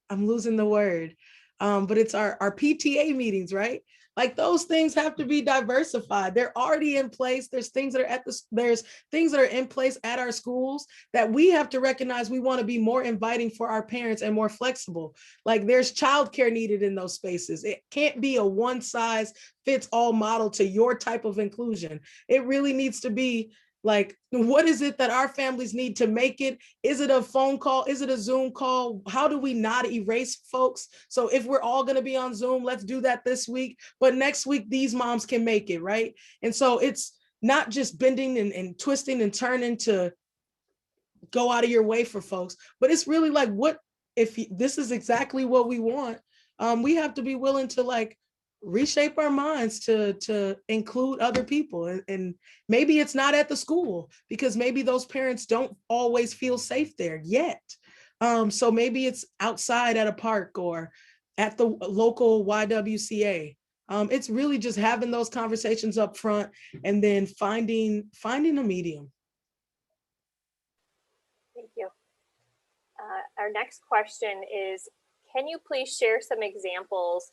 I'm losing the word, but it's our PTA meetings, right? Like those things have to be diversified. They're already in place. There's things that are there's things that are in place at our schools that we have to recognize. We want to be more inviting for our parents and more flexible. Like there's childcare needed in those spaces. It can't be a one size fits all model to your type of inclusion. It really needs to be like, what is it that our families need to make it? Is it a phone call? Is it a Zoom call? How do we not erase folks? So if we're all going to be on Zoom, let's do that this week. But next week, these moms can make it, right? And so it's not just bending and twisting and turning to go out of your way for folks, but it's really like, what if this is exactly what we want? We have to be willing to like reshape our minds to include other people, and maybe it's not at the school because maybe those parents don't always feel safe there yet. So maybe it's outside at a park or at the local YWCA. It's really just having those conversations up front and then finding a medium. Thank you. Our next question is, can you please share some examples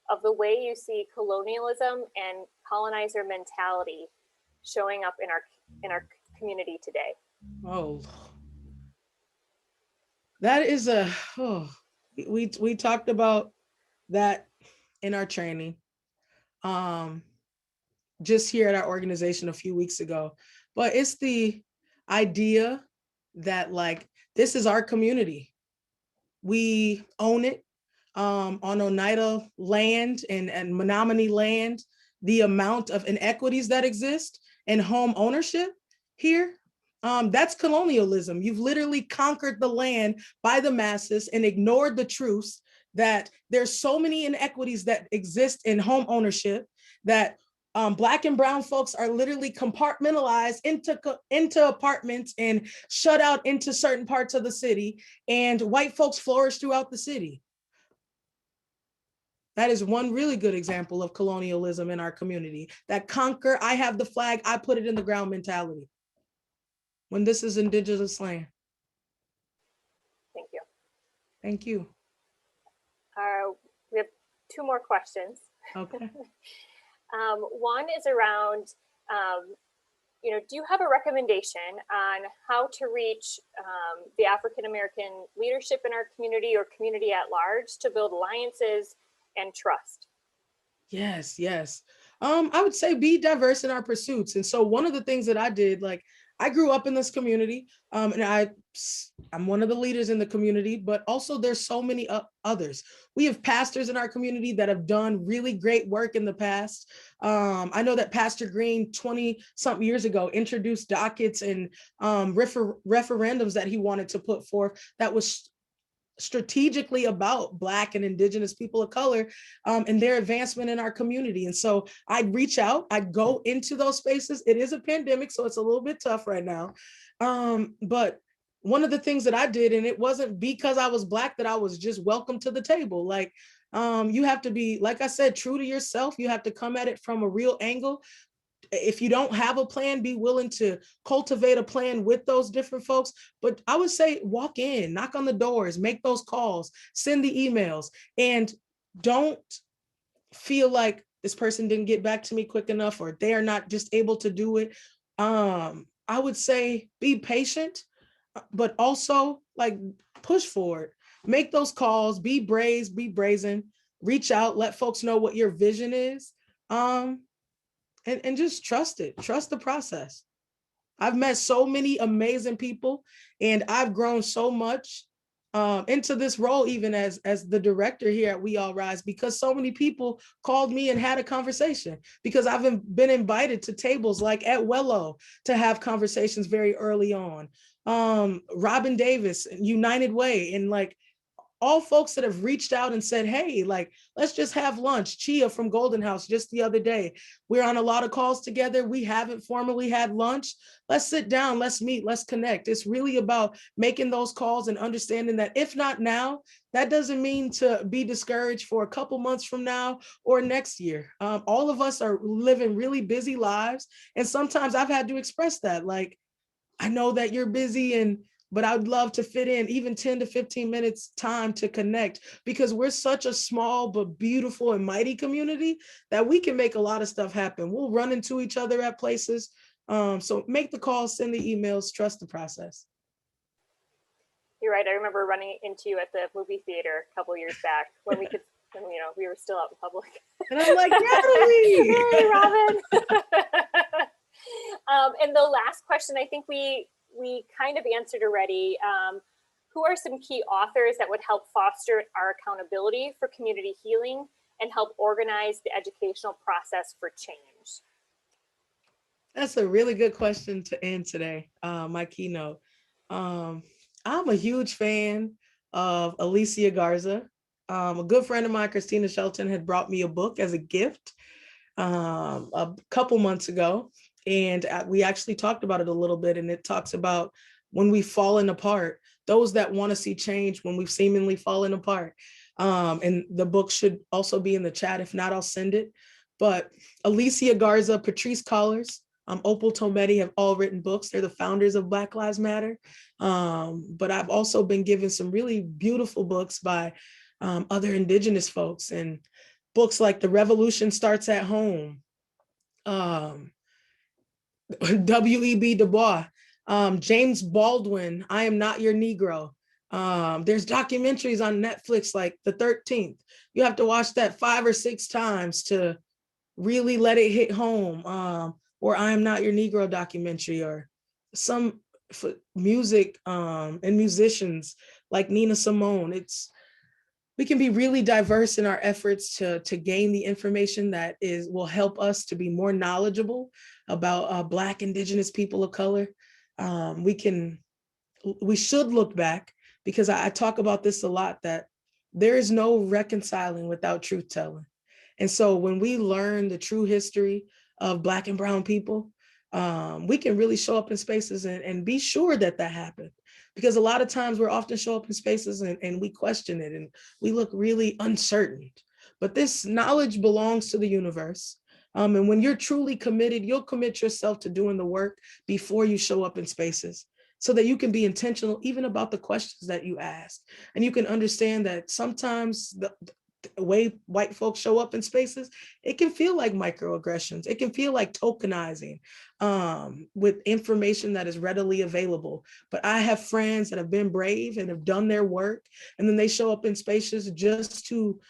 of the way you see colonialism and colonizer mentality showing up in our community today? Oh, that is we talked about that in our training, just here at our organization a few weeks ago. But it's the idea that like, this is our community. We own it, on Oneida land and Menominee land. The amount of inequities that exist in home ownership here, that's colonialism. You've literally conquered the land by the masses and ignored the truths that there's so many inequities that exist in home ownership that Black and brown folks are literally compartmentalized into apartments and shut out into certain parts of the city, and white folks flourish throughout the city. That is one really good example of colonialism in our community. That conquer, I have the flag, I put it in the ground mentality. When this is indigenous land. Thank you. Thank you. We have two more questions. Okay. One is around, do you have a recommendation on how to reach the African-American leadership in our community or community at large to build alliances and trust? Yes, yes. I would say be diverse in our pursuits. And so one of the things that I did, like I grew up in this community, and I'm one of the leaders in the community, but also there's so many others. We have pastors in our community that have done really great work in the past. I know that Pastor Green 20-something years ago introduced dockets and referendums that he wanted to put forth that was strategically about Black and Indigenous people of color, and their advancement in our community. And so I'd reach out, I'd go into those spaces. It is a pandemic, so it's a little bit tough right now. But one of the things that I did, and it wasn't because I was Black that I was just welcome to the table. Like, you have to be, like I said, true to yourself. You have to come at it from a real angle. If you don't have a plan, be willing to cultivate a plan with those different folks. But I would say walk in, knock on the doors, make those calls, send the emails, and don't feel like this person didn't get back to me quick enough or they are not just able to do it. I would say be patient, but also like push forward, make those calls, be brave, be brazen, reach out, let folks know what your vision is. And just trust it, trust the process. I've met so many amazing people and I've grown so much into this role, even as the director here at We All Rise, because so many people called me and had a conversation, because I've been invited to tables like at Wello to have conversations very early on. Robin Davis, United Way, and like all folks that have reached out and said, hey, like, let's just have lunch. Chia from Golden House just the other day. We're on a lot of calls together. We haven't formally had lunch. Let's sit down, let's meet, let's connect. It's really about making those calls and understanding that if not now, that doesn't mean to be discouraged for a couple months from now or next year. All of us are living really busy lives. And sometimes I've had to express that, like, I know that you're busy, but I would love to fit in even 10 to 15 minutes time to connect, because we're such a small but beautiful and mighty community that we can make a lot of stuff happen. We'll run into each other at places. So make the calls, send the emails, trust the process. You're right. I remember running into you at the movie theater a couple years back when we could, we were still out in public. And I'm like, Natalie! Hey, Robin! And the last question, I think we kind of answered already. Who are some key authors that would help foster our accountability for community healing and help organize the educational process for change? That's a really good question to end today, my keynote. I'm a huge fan of Alicia Garza. A good friend of mine, Christina Shelton, had brought me a book as a gift a couple months ago. And we actually talked about it a little bit, and it talks about when we've fallen apart, those that want to see change when we've seemingly fallen apart. And the book should also be in the chat. If not, I'll send it. But Alicia Garza, Patrice Collars, Opal Tometi have all written books. They're the founders of Black Lives Matter. But I've also been given some really beautiful books by other Indigenous folks, and books like The Revolution Starts at Home, W.E.B. Du Bois, James Baldwin, I Am Not Your Negro. There's documentaries on Netflix like The 13th. You have to watch that 5 or 6 times to really let it hit home. Or I Am Not Your Negro documentary, or some music and musicians like Nina Simone. We can be really diverse in our efforts to gain the information that will help us to be more knowledgeable about Black, Indigenous people of color. We should look back, because I talk about this a lot, that there is no reconciling without truth telling. And so when we learn the true history of Black and brown people, we can really show up in spaces and be sure that happened. Because a lot of times we're often show up in spaces and we question it and we look really uncertain. But this knowledge belongs to the universe. And when you're truly committed, you'll commit yourself to doing the work before you show up in spaces, so that you can be intentional even about the questions that you ask. And you can understand that sometimes the way white folks show up in spaces, it can feel like microaggressions. It can feel like tokenizing with information that is readily available. But I have friends that have been brave and have done their work, and then they show up in spaces just to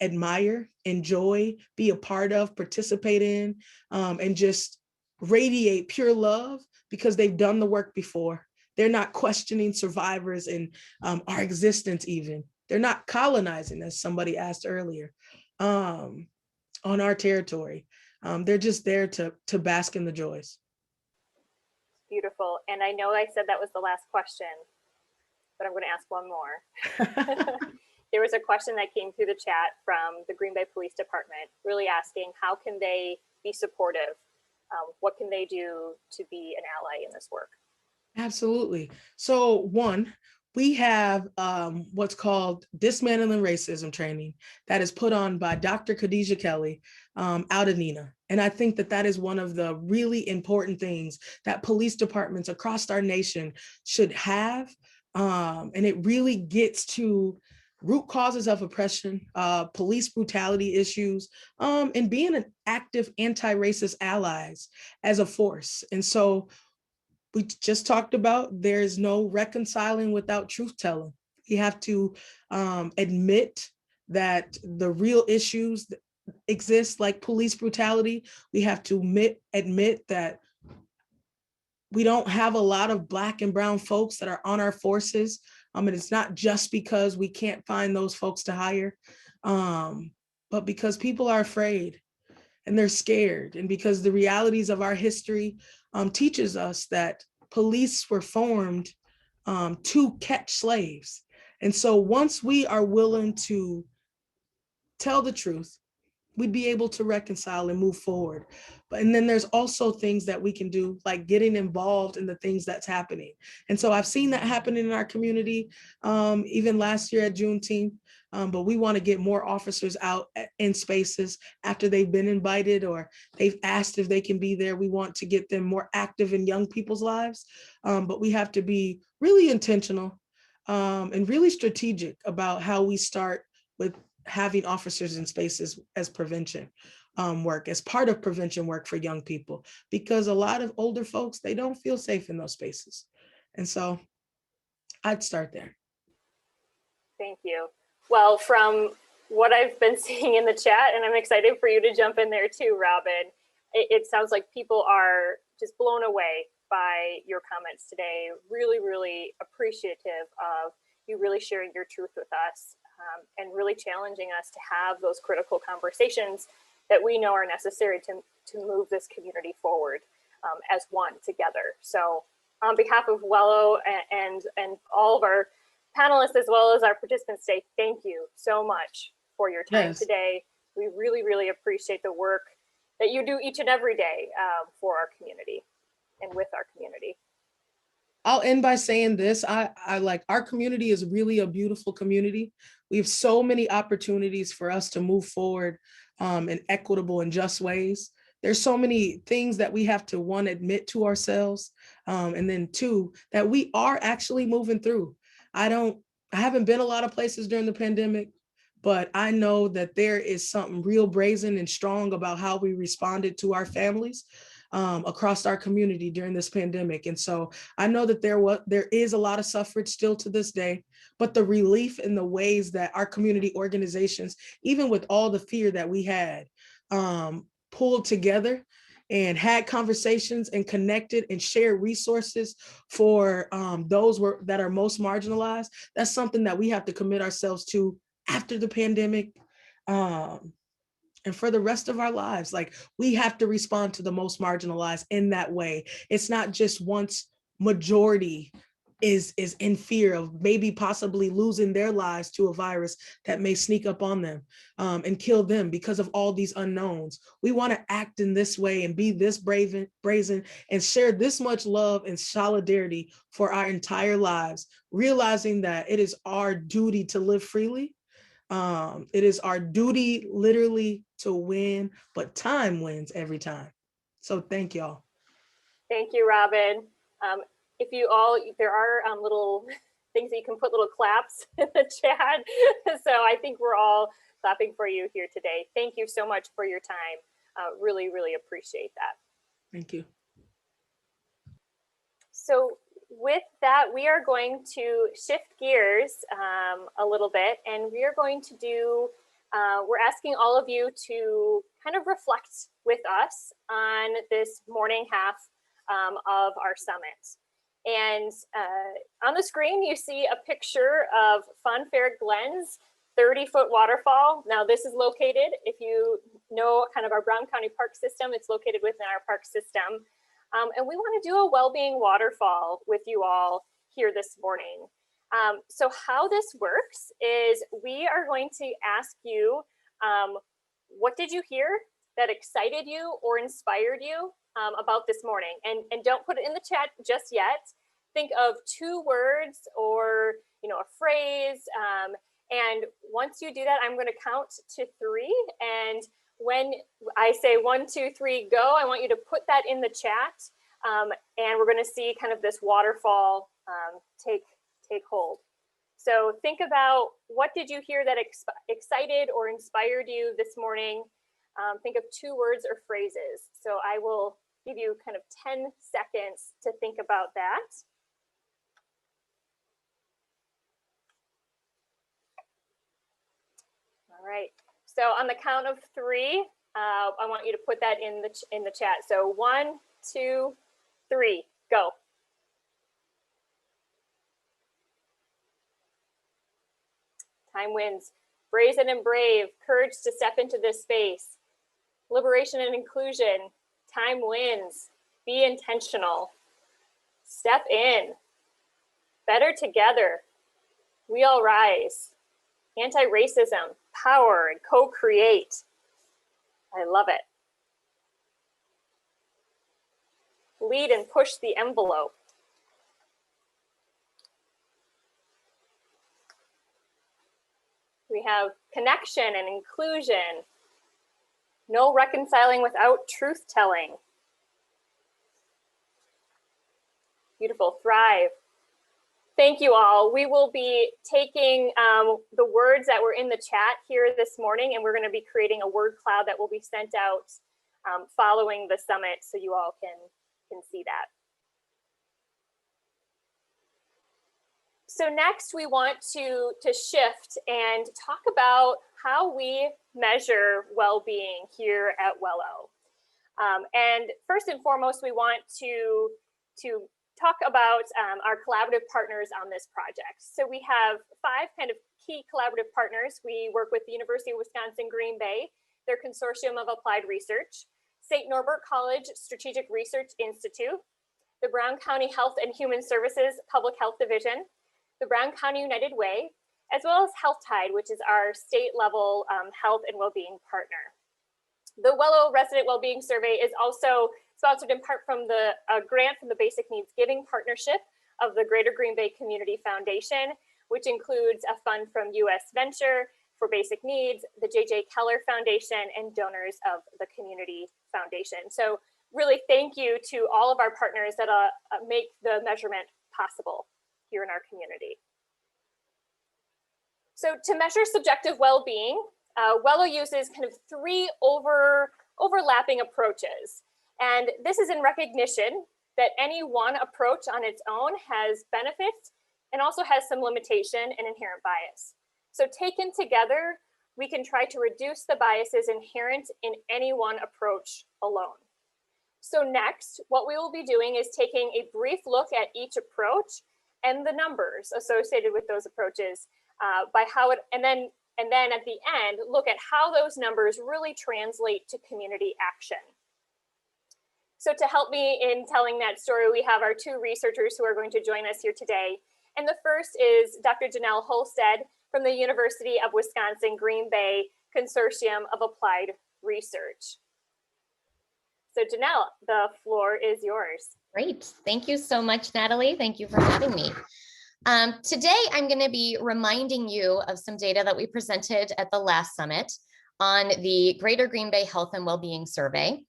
admire, enjoy, be a part of, participate in, and just radiate pure love because they've done the work before. They're not questioning survivors and our existence even. They're not colonizing, as somebody asked earlier, on our territory. They're just there to bask in the joys. Beautiful. And I know I said that was the last question, but I'm going to ask one more. There was a question that came through the chat from the Green Bay Police Department, really asking how can they be supportive? What can they do to be an ally in this work? Absolutely. So one, we have what's called Dismantling Racism training that is put on by Dr. Khadijah Kelly out of Nina. And I think that is one of the really important things that police departments across our nation should have. And it really gets to root causes of oppression, police brutality issues, and being an active anti-racist allies as a force. And so we just talked about there's no reconciling without truth telling. We have to admit that the real issues that exist, like police brutality. We have to admit that we don't have a lot of Black and brown folks that are on our forces. And it's not just because we can't find those folks to hire, but because people are afraid and they're scared, and because the realities of our history teaches us that police were formed to catch slaves. And so once we are willing to tell the truth, we'd be able to reconcile and move forward. And then there's also things that we can do, like getting involved in the things that's happening. And so I've seen that happening in our community, even last year at Juneteenth. But we want to get more officers out in spaces after they've been invited or they've asked if they can be there. We want to get them more active in young people's lives. But we have to be really intentional and really strategic about how we start with having officers in spaces as prevention work, as part of prevention work for young people, because a lot of older folks, they don't feel safe in those spaces. And so I'd start there. Thank you. Well, from what I've been seeing in the chat, and I'm excited for you to jump in there too, Robin, it sounds like people are just blown away by your comments today. Really, really appreciative of you really sharing your truth with us. And really challenging us to have those critical conversations that we know are necessary to move this community forward as one together. So on behalf of Wello and all of our panelists, as well as our participants today, thank you so much for your time today. We really, really appreciate the work that you do each and every day for our community and with our community. I'll end by saying this. I like our community is really a beautiful community. We have so many opportunities for us to move forward in equitable and just ways. There's so many things that we have to, one, admit to ourselves, and then two, that we are actually moving through. I haven't been a lot of places during the pandemic, but I know that there is something real brazen and strong about how we responded to our families across our community during this pandemic. And so I know that there is a lot of suffrage still to this day, but the relief in the ways that our community organizations, even with all the fear that we had, pulled together and had conversations and connected and shared resources for those that are most marginalized, that's something that we have to commit ourselves to after the pandemic. And for the rest of our lives, like we have to respond to the most marginalized in that way. It's not just once majority is in fear of maybe possibly losing their lives to a virus that may sneak up on them and kill them because of all these unknowns. We want to act in this way and be this brazen and share this much love and solidarity for our entire lives, realizing that it is our duty to live freely. It is our duty literally to win, but time wins every time. So thank y'all. Thank you, Robin. There are little things that you can put little claps in the chat. So I think we're all clapping for you here today. Thank you so much for your time. Really, really appreciate that. Thank you. So with that, we are going to shift gears a little bit, and we are going to do, we're asking all of you to kind of reflect with us on this morning half of our summit. And on the screen, you see a picture of Funfair Glen's 30-foot waterfall. Now, this is located, if you know kind of our Brown County Park System, it's located within our park system. And we want to do a well-being waterfall with you all here this morning. So how this works is we are going to ask you, what did you hear that excited you or inspired you about this morning? And don't put it in the chat just yet. Think of 2 words or a phrase. And once you do that, I'm going to count to 3. And when I say 1, 2, 3, go, I want you to put that in the chat. And we're going to see kind of this waterfall take hold. So think about, what did you hear that excited or inspired you this morning? Think of 2 words or phrases. So I will give you kind of 10 seconds to think about that. All right. So on the count of 3, I want you to put that in the chat. So 1, 2, 3, go. Time wins. Brazen and brave, courage to step into this space. Liberation and inclusion, time wins. Be intentional. Step in. Better together. We all rise. Anti-racism, power, and co-create. I love it. Lead and push the envelope. We have connection and inclusion. No reconciling without truth telling. Beautiful, thrive. Thank you all. We will be taking the words that were in the chat here this morning, and we're going to be creating a word cloud that will be sent out following the summit, so you all can see that. So next we want to shift and talk about how we measure well-being here at Wello. And first and foremost, we want to talk about our collaborative partners on this project. So we have 5 kind of key collaborative partners. We work with the University of Wisconsin-Green Bay, their Consortium of Applied Research, St. Norbert College Strategic Research Institute, the Brown County Health and Human Services Public Health Division, the Brown County United Way, as well as HealthTide, which is our state level health and well-being partner. The Wello Resident Wellbeing Survey is also sponsored in part from the grant from the Basic Needs Giving Partnership of the Greater Green Bay Community Foundation, which includes a fund from US Venture for Basic Needs, the J.J. Keller Foundation, and donors of the Community Foundation. So really thank you to all of our partners that make the measurement possible here in our community. So to measure subjective well-being, Wello uses kind of 3 overlapping approaches. And this is in recognition that any one approach on its own has benefits and also has some limitation and inherent bias. So taken together, we can try to reduce the biases inherent in any one approach alone. So next, what we will be doing is taking a brief look at each approach and the numbers associated with those approaches and then at the end, look at how those numbers really translate to community action. So to help me in telling that story, we have our 2 researchers who are going to join us here today. And the first is Dr. Janelle Holstad from the University of Wisconsin-Green Bay Consortium of Applied Research. So Janelle, the floor is yours. Great. Thank you so much, Natalie. Thank you for having me. Today, I'm going to be reminding you of some data that we presented at the last summit on the Greater Green Bay Health and Wellbeing Survey.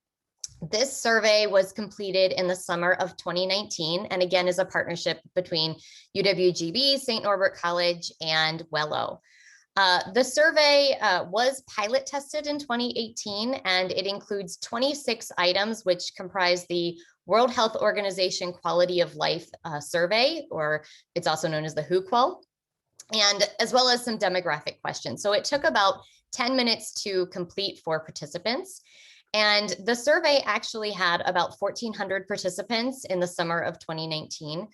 This survey was completed in the summer of 2019, and again is a partnership between UWGB, St. Norbert College, and Wello. The survey was pilot tested in 2018, and it includes 26 items, which comprise the World Health Organization Quality of Life Survey, or it's also known as the WHOQUAL, and as well as some demographic questions. So it took about 10 minutes to complete for participants. And the survey actually had about 1,400 participants in the summer of 2019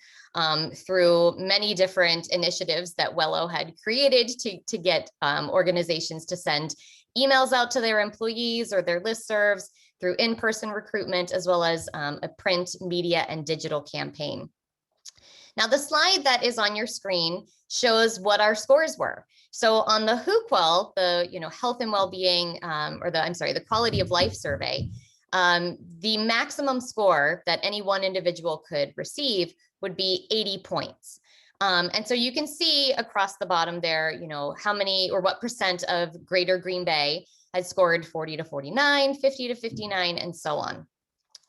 through many different initiatives that Wello had created to get organizations to send emails out to their employees or their listservs, through in-person recruitment, as well as a print, media, and digital campaign. Now, the slide that is on your screen shows what our scores were. So on the WHOQUAL, the health and well-being, the quality of life survey, the maximum score that any one individual could receive would be 80 points. And so you can see across the bottom there, how many or what percent of Greater Green Bay had scored 40 to 49, 50 to 59, and so on.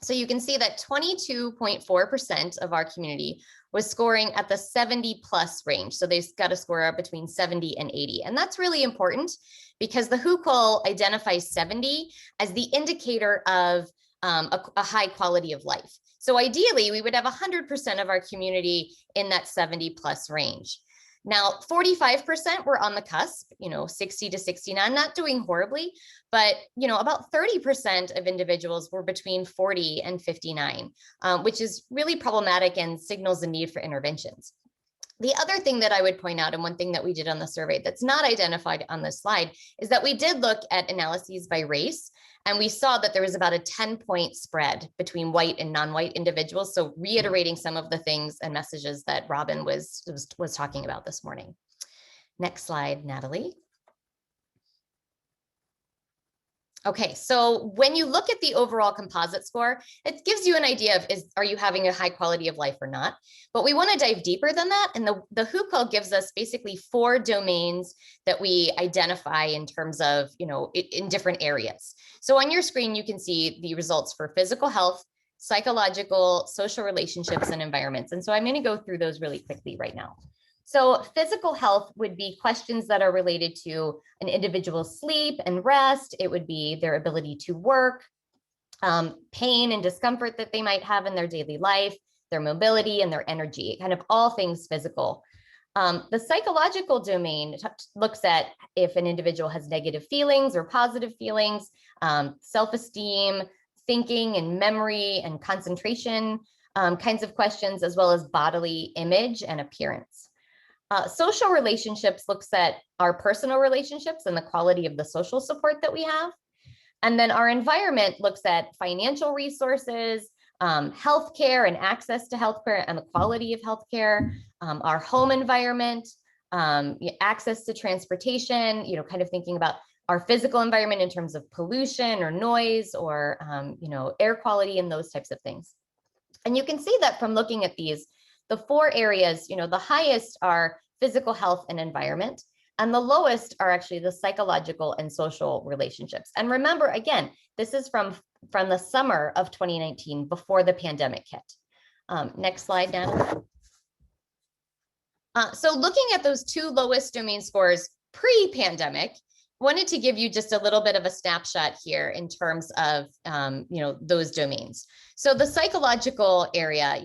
So you can see that 22.4% of our community was scoring at the 70 plus range. So they've got a score between 70 and 80. And that's really important because the WHOQUAL identifies 70 as the indicator of a high quality of life. So ideally, we would have 100% of our community in that 70 plus range. Now, 45% were on the cusp, 60 to 69, not doing horribly, but, about 30% of individuals were between 40 and 59, which is really problematic and signals the need for interventions. The other thing that I would point out, and one thing that we did on the survey that's not identified on this slide, is that we did look at analyses by race, and we saw that there was about a 10-point spread between white and non-white individuals. So reiterating some of the things and messages that Robin was talking about this morning. Next slide, Natalie. Okay, so when you look at the overall composite score, it gives you an idea of are you having a high quality of life or not? But we want to dive deeper than that. And the HUQOL gives us basically 4 domains that we identify in terms of, in different areas. So on your screen, you can see the results for physical health, psychological, social relationships, and environments. And so I'm going to go through those really quickly right now. So physical health would be questions that are related to an individual's sleep and rest. It would be their ability to work, pain and discomfort that they might have in their daily life, their mobility and their energy, kind of all things physical. The psychological domain looks at if an individual has negative feelings or positive feelings, self-esteem, thinking and memory and concentration kinds of questions, as well as bodily image and appearance. Social relationships looks at our personal relationships and the quality of the social support that we have. And then our environment looks at financial resources, healthcare and access to healthcare and the quality of healthcare, our home environment, access to transportation, kind of thinking about our physical environment in terms of pollution or noise or, air quality and those types of things. And you can see that from looking at these, the 4 areas, the highest are physical health and environment, and the lowest are actually the psychological and social relationships. And remember, again, this is from the summer of 2019, before the pandemic hit. Next slide, Natalie. So looking at those 2 lowest domain scores pre-pandemic, wanted to give you just a little bit of a snapshot here in terms of, those domains. So the psychological area,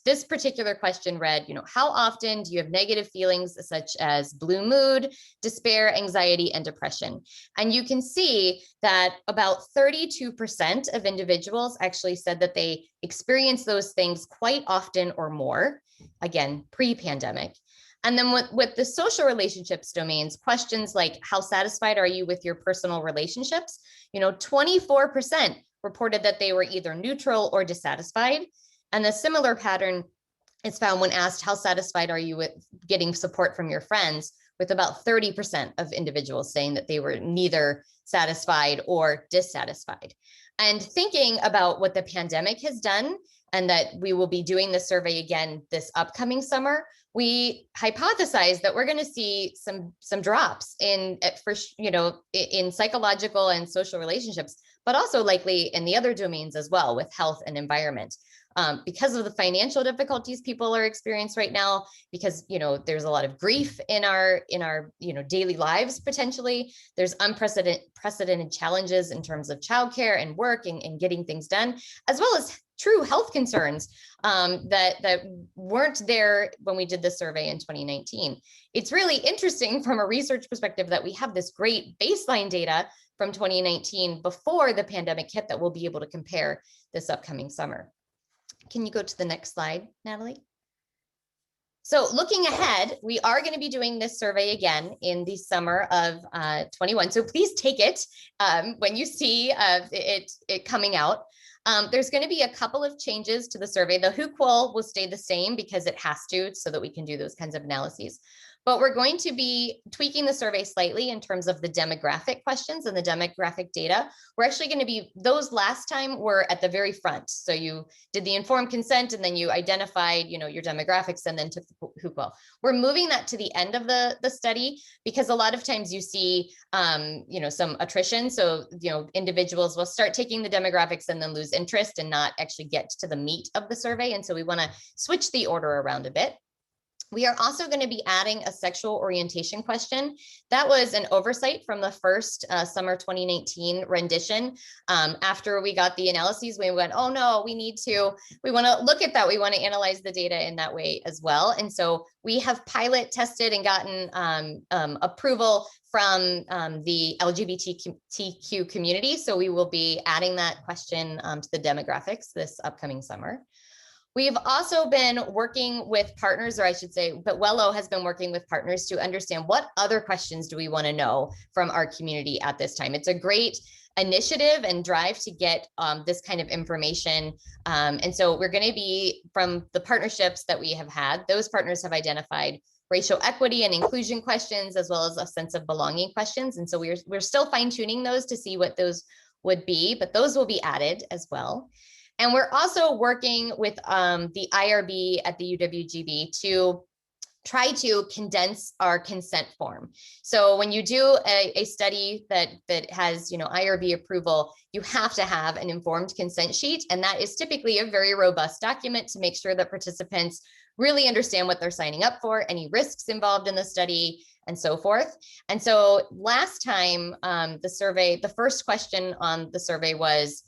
this particular question read, how often do you have negative feelings such as blue mood, despair, anxiety, and depression? And you can see that about 32% of individuals actually said that they experience those things quite often or more, again, pre-pandemic. And then with the social relationships domains, questions like how satisfied are you with your personal relationships? 24% reported that they were either neutral or dissatisfied. And a similar pattern is found when asked how satisfied are you with getting support from your friends, with about 30% of individuals saying that they were neither satisfied or dissatisfied. And thinking about what the pandemic has done, and that we will be doing the survey again this upcoming summer, we hypothesize that we're going to see some drops in psychological and social relationships, but also likely in the other domains as well, with health and environment. Because of the financial difficulties people are experiencing right now, because there's a lot of grief in our daily lives potentially. There's unprecedented challenges in terms of childcare and work and getting things done, as well as true health concerns that weren't there when we did the survey in 2019. It's really interesting from a research perspective that we have this great baseline data from 2019 before the pandemic hit that we'll be able to compare this upcoming summer. Can you go to the next slide, Natalie? So looking ahead, we are going to be doing this survey again in the summer of 21. So please take it when you see it coming out. There's going to be a couple of changes to the survey. The HUQOL will stay the same because it has to, so that we can do those kinds of analyses. But we're going to be tweaking the survey slightly in terms of the demographic questions and the demographic data. We're actually going to be, those last time were at the very front. So you did the informed consent and then you identified, your demographics and then took the HUQOL. We're moving that to the end of the study because a lot of times you see, some attrition. So, individuals will start taking the demographics and then lose interest and not actually get to the meat of the survey. And so we want to switch the order around a bit. We are also going to be adding a sexual orientation question. That was an oversight from the first summer 2019 rendition. After we got the analyses, we went, oh no, we want to look at that. We want to analyze the data in that way as well. And so we have pilot tested and gotten approval from the LGBTQ community. So we will be adding that question to the demographics this upcoming summer. We've also been working with partners, or I should say, but Wello has been working with partners to understand what other questions do we want to know from our community at this time. It's a great initiative and drive to get this kind of information. And so we're going to be, from the partnerships that we have had, those partners have identified racial equity and inclusion questions, as well as a sense of belonging questions. And so we're still fine tuning those to see what those would be, but those will be added as well. And we're also working with the IRB at the UWGB to try to condense our consent form. So when you do a study that has, IRB approval, you have to have an informed consent sheet. And that is typically a very robust document to make sure that participants really understand what they're signing up for, any risks involved in the study, and so forth. And so last time, the first question on the survey was,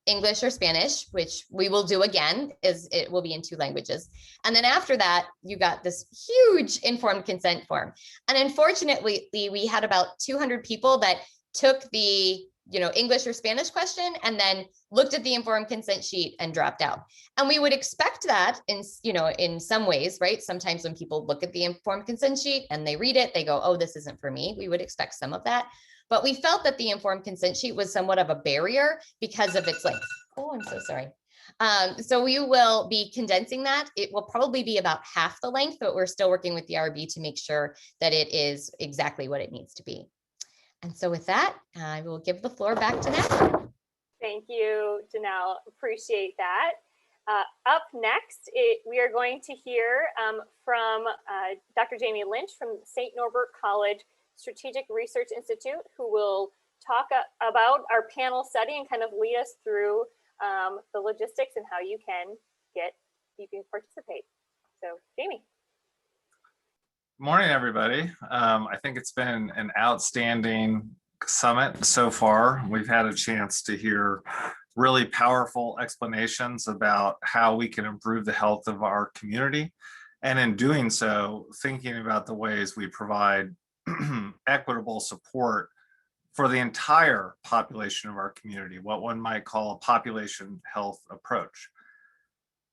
English or Spanish, which we will do again, it will be in 2 languages. And then after that, you got this huge informed consent form. And unfortunately, we had about 200 people that took the English or Spanish question and then looked at the informed consent sheet and dropped out. And we would expect that in some ways, right? Sometimes when people look at the informed consent sheet and they read it, they go, oh, this isn't for me. We would expect some of that. But we felt that the informed consent sheet was somewhat of a barrier because of its length. Oh, I'm so sorry. So we will be condensing that. It will probably be about half the length, but we're still working with the IRB to make sure that it is exactly what it needs to be. And so with that, I will give the floor back to Natalie. Thank you, Janelle. Appreciate that. Up next, we are going to hear from Dr. Jamie Lynch from St. Norbert College Strategic Research Institute, who will talk about our panel study and kind of lead us through the logistics and how you can participate. So, Jamie. Morning, everybody. I think it's been an outstanding summit so far. We've had a chance to hear really powerful explanations about how we can improve the health of our community. And in doing so, thinking about the ways we provide equitable support for the entire population of our community, what one might call a population health approach.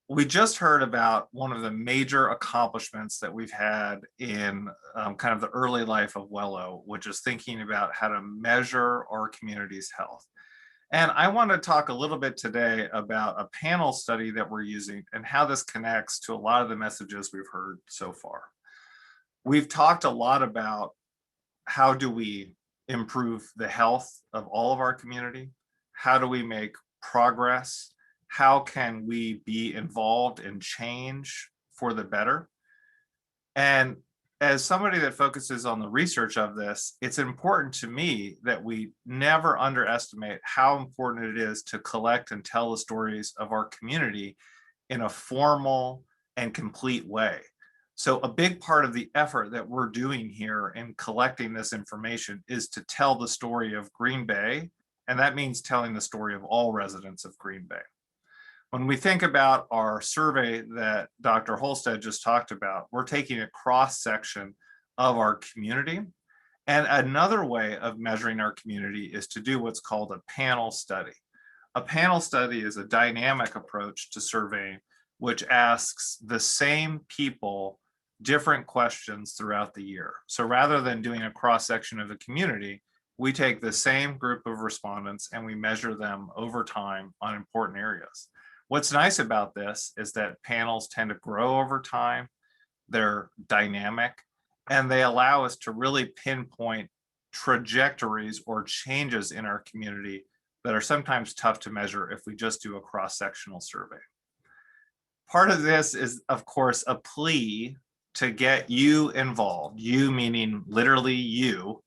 We just heard about one of the major accomplishments that we've had in kind of the early life of Wello, which is thinking about how to measure our community's health. And I want to talk a little bit today about a panel study that we're using and how this connects to a lot of the messages we've heard so far. We've talked a lot about how do we improve the health of all of our community? How do we make progress? How can we be involved in change for the better? And as somebody that focuses on the research of this, it's important to me that we never underestimate how important it is to collect and tell the stories of our community in a formal and complete way. So a big part of the effort that we're doing here in collecting this information is to tell the story of Green Bay, and that means telling the story of all residents of Green Bay. When we think about our survey that Dr. Holstad just talked about, we're taking a cross-section of our community. And another way of measuring our community is to do what's called a panel study. A panel study is a dynamic approach to surveying, which asks the same people different questions throughout the year. So rather than doing a cross-section of the community, we take the same group of respondents and we measure them over time on important areas. What's nice about this is that panels tend to grow over time, they're dynamic, and they allow us to really pinpoint trajectories or changes in our community that are sometimes tough to measure if we just do a cross-sectional survey. Part of this is, of course, a plea to get you involved, you meaning literally you,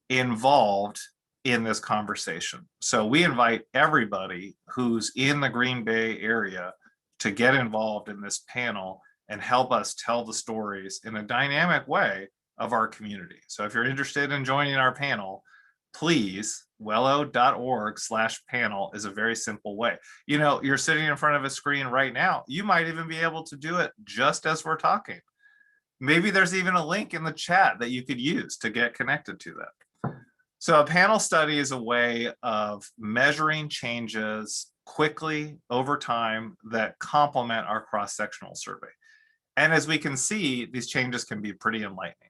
involved in this conversation. So we invite everybody who's in the Green Bay area to get involved in this panel and help us tell the stories in a dynamic way of our community. So if you're interested in joining our panel, please, wello.org/panel is a very simple way. You know, you're sitting in front of a screen right now. You might even be able to do it just as we're talking. Maybe there's even a link in the chat that you could use to get connected to that. So a panel study is a way of measuring changes quickly over time that complement our cross-sectional survey. And as we can see, these changes can be pretty enlightening.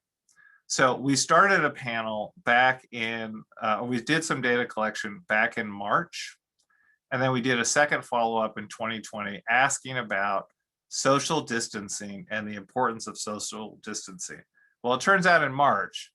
So we started a panel back in, we did some data collection back in March, and then we did a second follow-up in 2020 asking about social distancing and the importance of social distancing. Well, it turns out in March,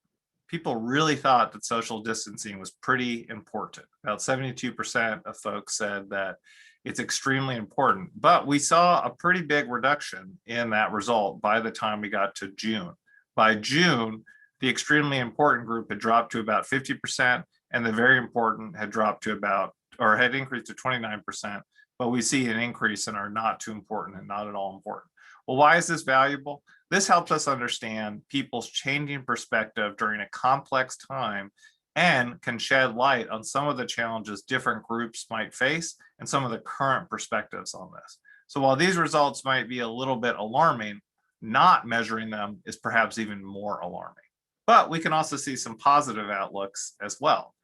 people really thought that social distancing was pretty important. About 72% of folks said that it's extremely important, but we saw a pretty big reduction in that result by the time we got to June. By June, the extremely important group had dropped to about 50%, and the very important had dropped to about, or had increased to 29%, but we see an increase in our not too important and not at all important. Well, why is this valuable? This helps us understand people's changing perspective during a complex time and can shed light on some of the challenges different groups might face and some of the current perspectives on this. So while these results might be a little bit alarming, not measuring them is perhaps even more alarming. But we can also see some positive outlooks as well.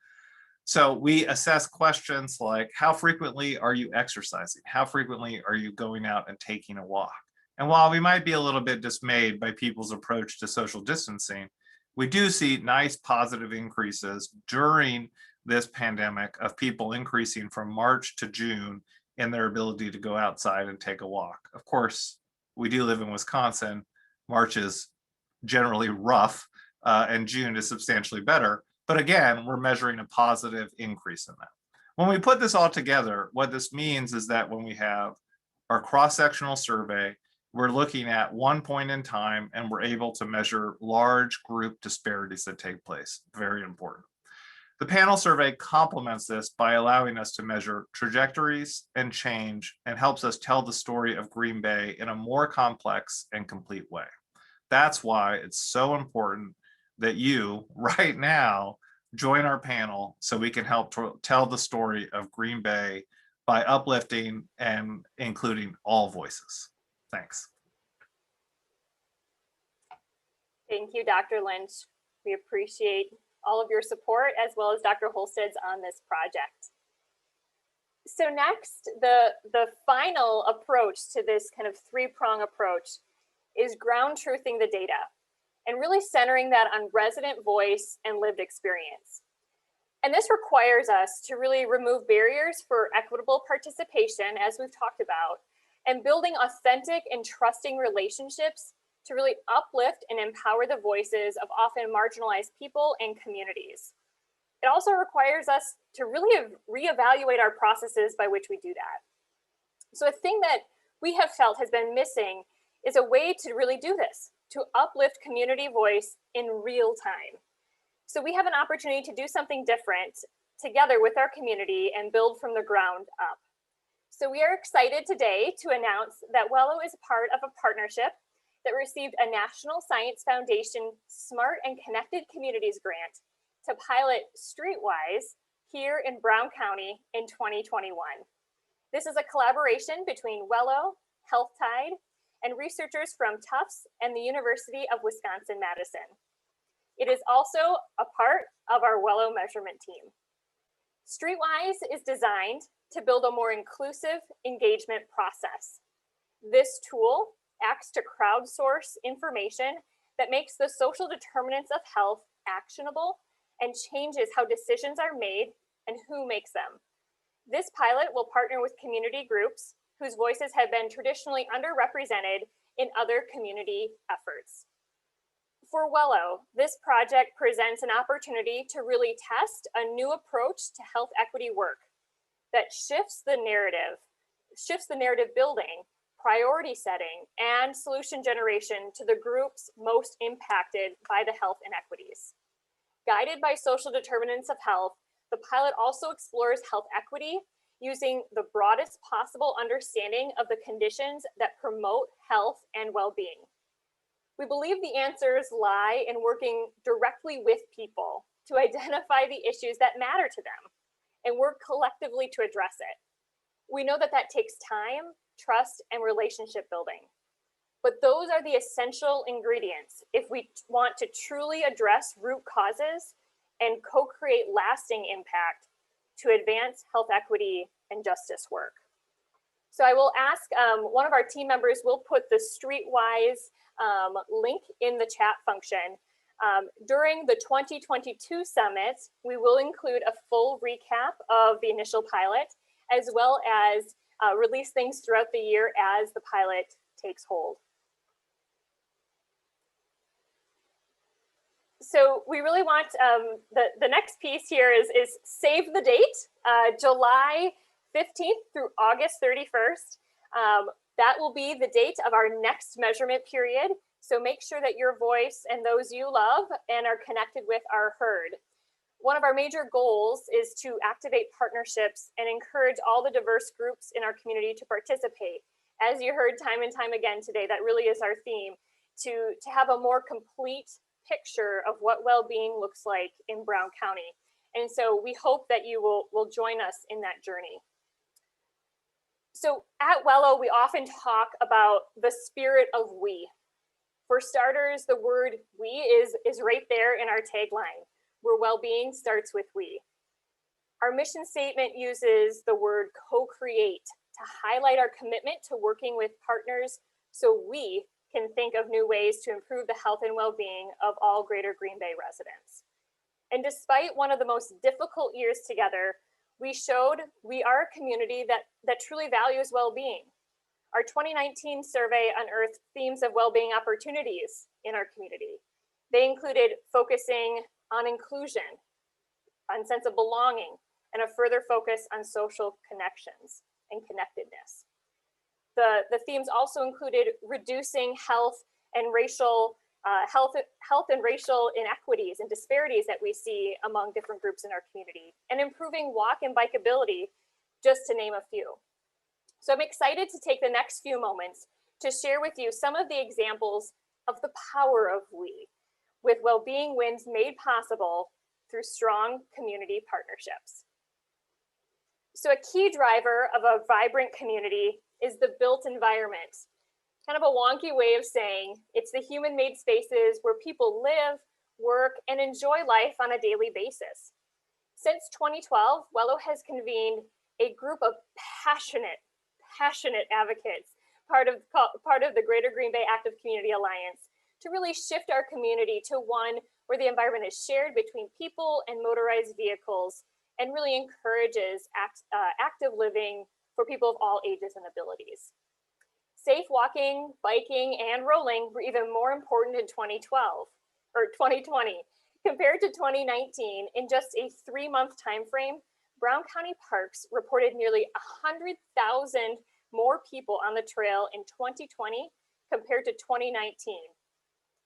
So we assess questions like, how frequently are you exercising? How frequently are you going out and taking a walk? And while we might be a little bit dismayed by people's approach to social distancing, we do see nice positive increases during this pandemic of people increasing from March to June in their ability to go outside and take a walk. Of course, we do live in Wisconsin. March is generally rough, and June is substantially better. But again, we're measuring a positive increase in that. When we put this all together, what this means is that when we have our cross-sectional survey, we're looking at one point in time and we're able to measure large group disparities that take place. Very important. The panel survey complements this by allowing us to measure trajectories and change and helps us tell the story of Green Bay in a more complex and complete way. That's why it's so important that you right now join our panel so we can help tell the story of Green Bay by uplifting and including all voices. Thanks. Thank you, Dr. Lynch. We appreciate all of your support as well as Dr. Holstad's on this project. So next, the final approach to this kind of three-prong approach is ground truthing the data and really centering that on resident voice and lived experience. And this requires us to really remove barriers for equitable participation, as we've talked about, and building authentic and trusting relationships to really uplift and empower the voices of often marginalized people and communities. It also requires us to really reevaluate our processes by which we do that. So a thing that we have felt has been missing is a way to really do this, to uplift community voice in real time. So we have an opportunity to do something different together with our community and build from the ground up. So we are excited today to announce that Wello is part of a partnership that received a National Science Foundation Smart and Connected Communities grant to pilot Streetwise here in Brown County in 2021. This is a collaboration between Wello, HealthTide, and researchers from Tufts and the University of Wisconsin-Madison. It is also a part of our Wello measurement team. Streetwise is designed to build a more inclusive engagement process. This tool acts to crowdsource information that makes the social determinants of health actionable and changes how decisions are made and who makes them. This pilot will partner with community groups whose voices have been traditionally underrepresented in other community efforts. For Wello, this project presents an opportunity to really test a new approach to health equity work that shifts the narrative building, priority setting, and solution generation to the groups most impacted by the health inequities. Guided by social determinants of health, the pilot also explores health equity using the broadest possible understanding of the conditions that promote health and well-being. We believe the answers lie in working directly with people to identify the issues that matter to them and work collectively to address it. We know that that takes time, trust, and relationship building. But those are the essential ingredients if we want to truly address root causes and co-create lasting impact to advance health equity and justice work. So I will ask one of our team members, will put the Streetwise link in the chat function. During the 2022 summit, we will include a full recap of the initial pilot, as well as release things throughout the year as the pilot takes hold. So we really want, the next piece here is save the date, July 15th through August 31st. That will be the date of our next measurement period. So make sure that your voice and those you love and are connected with are heard. One of our major goals is to activate partnerships and encourage all the diverse groups in our community to participate. As you heard time and time again today, that really is our theme, to have a more complete picture of what well-being looks like in Brown County. And so we hope that you will join us in that journey. So at Wello, we often talk about the spirit of we. For starters, the word we is right there in our tagline, where well-being starts with we. Our mission statement uses the word co-create to highlight our commitment to working with partners so we can think of new ways to improve the health and well-being of all Greater Green Bay residents. And despite one of the most difficult years together, we showed we are a community that truly values well-being. Our 2019 survey unearthed themes of well-being opportunities in our community. They included focusing on inclusion, on sense of belonging, and a further focus on social connections and connectedness. The themes also included reducing health and racial inequities and disparities that we see among different groups in our community, and improving walk and bikeability, just to name a few. So I'm excited to take the next few moments to share with you some of the examples of the power of we, with well-being wins made possible through strong community partnerships. So a key driver of a vibrant community is the built environment. Kind of a wonky way of saying it's the human-made spaces where people live, work, and enjoy life on a daily basis. Since 2012, Wello has convened a group of passionate advocates, part of the Greater Green Bay Active Community Alliance, to really shift our community to one where the environment is shared between people and motorized vehicles, and really encourages active living for people of all ages and abilities. Safe walking, biking, and rolling were even more important in 2020. Compared to 2019, in just a 3-month time frame, Brown County Parks reported nearly 100,000 more people on the trail in 2020 compared to 2019.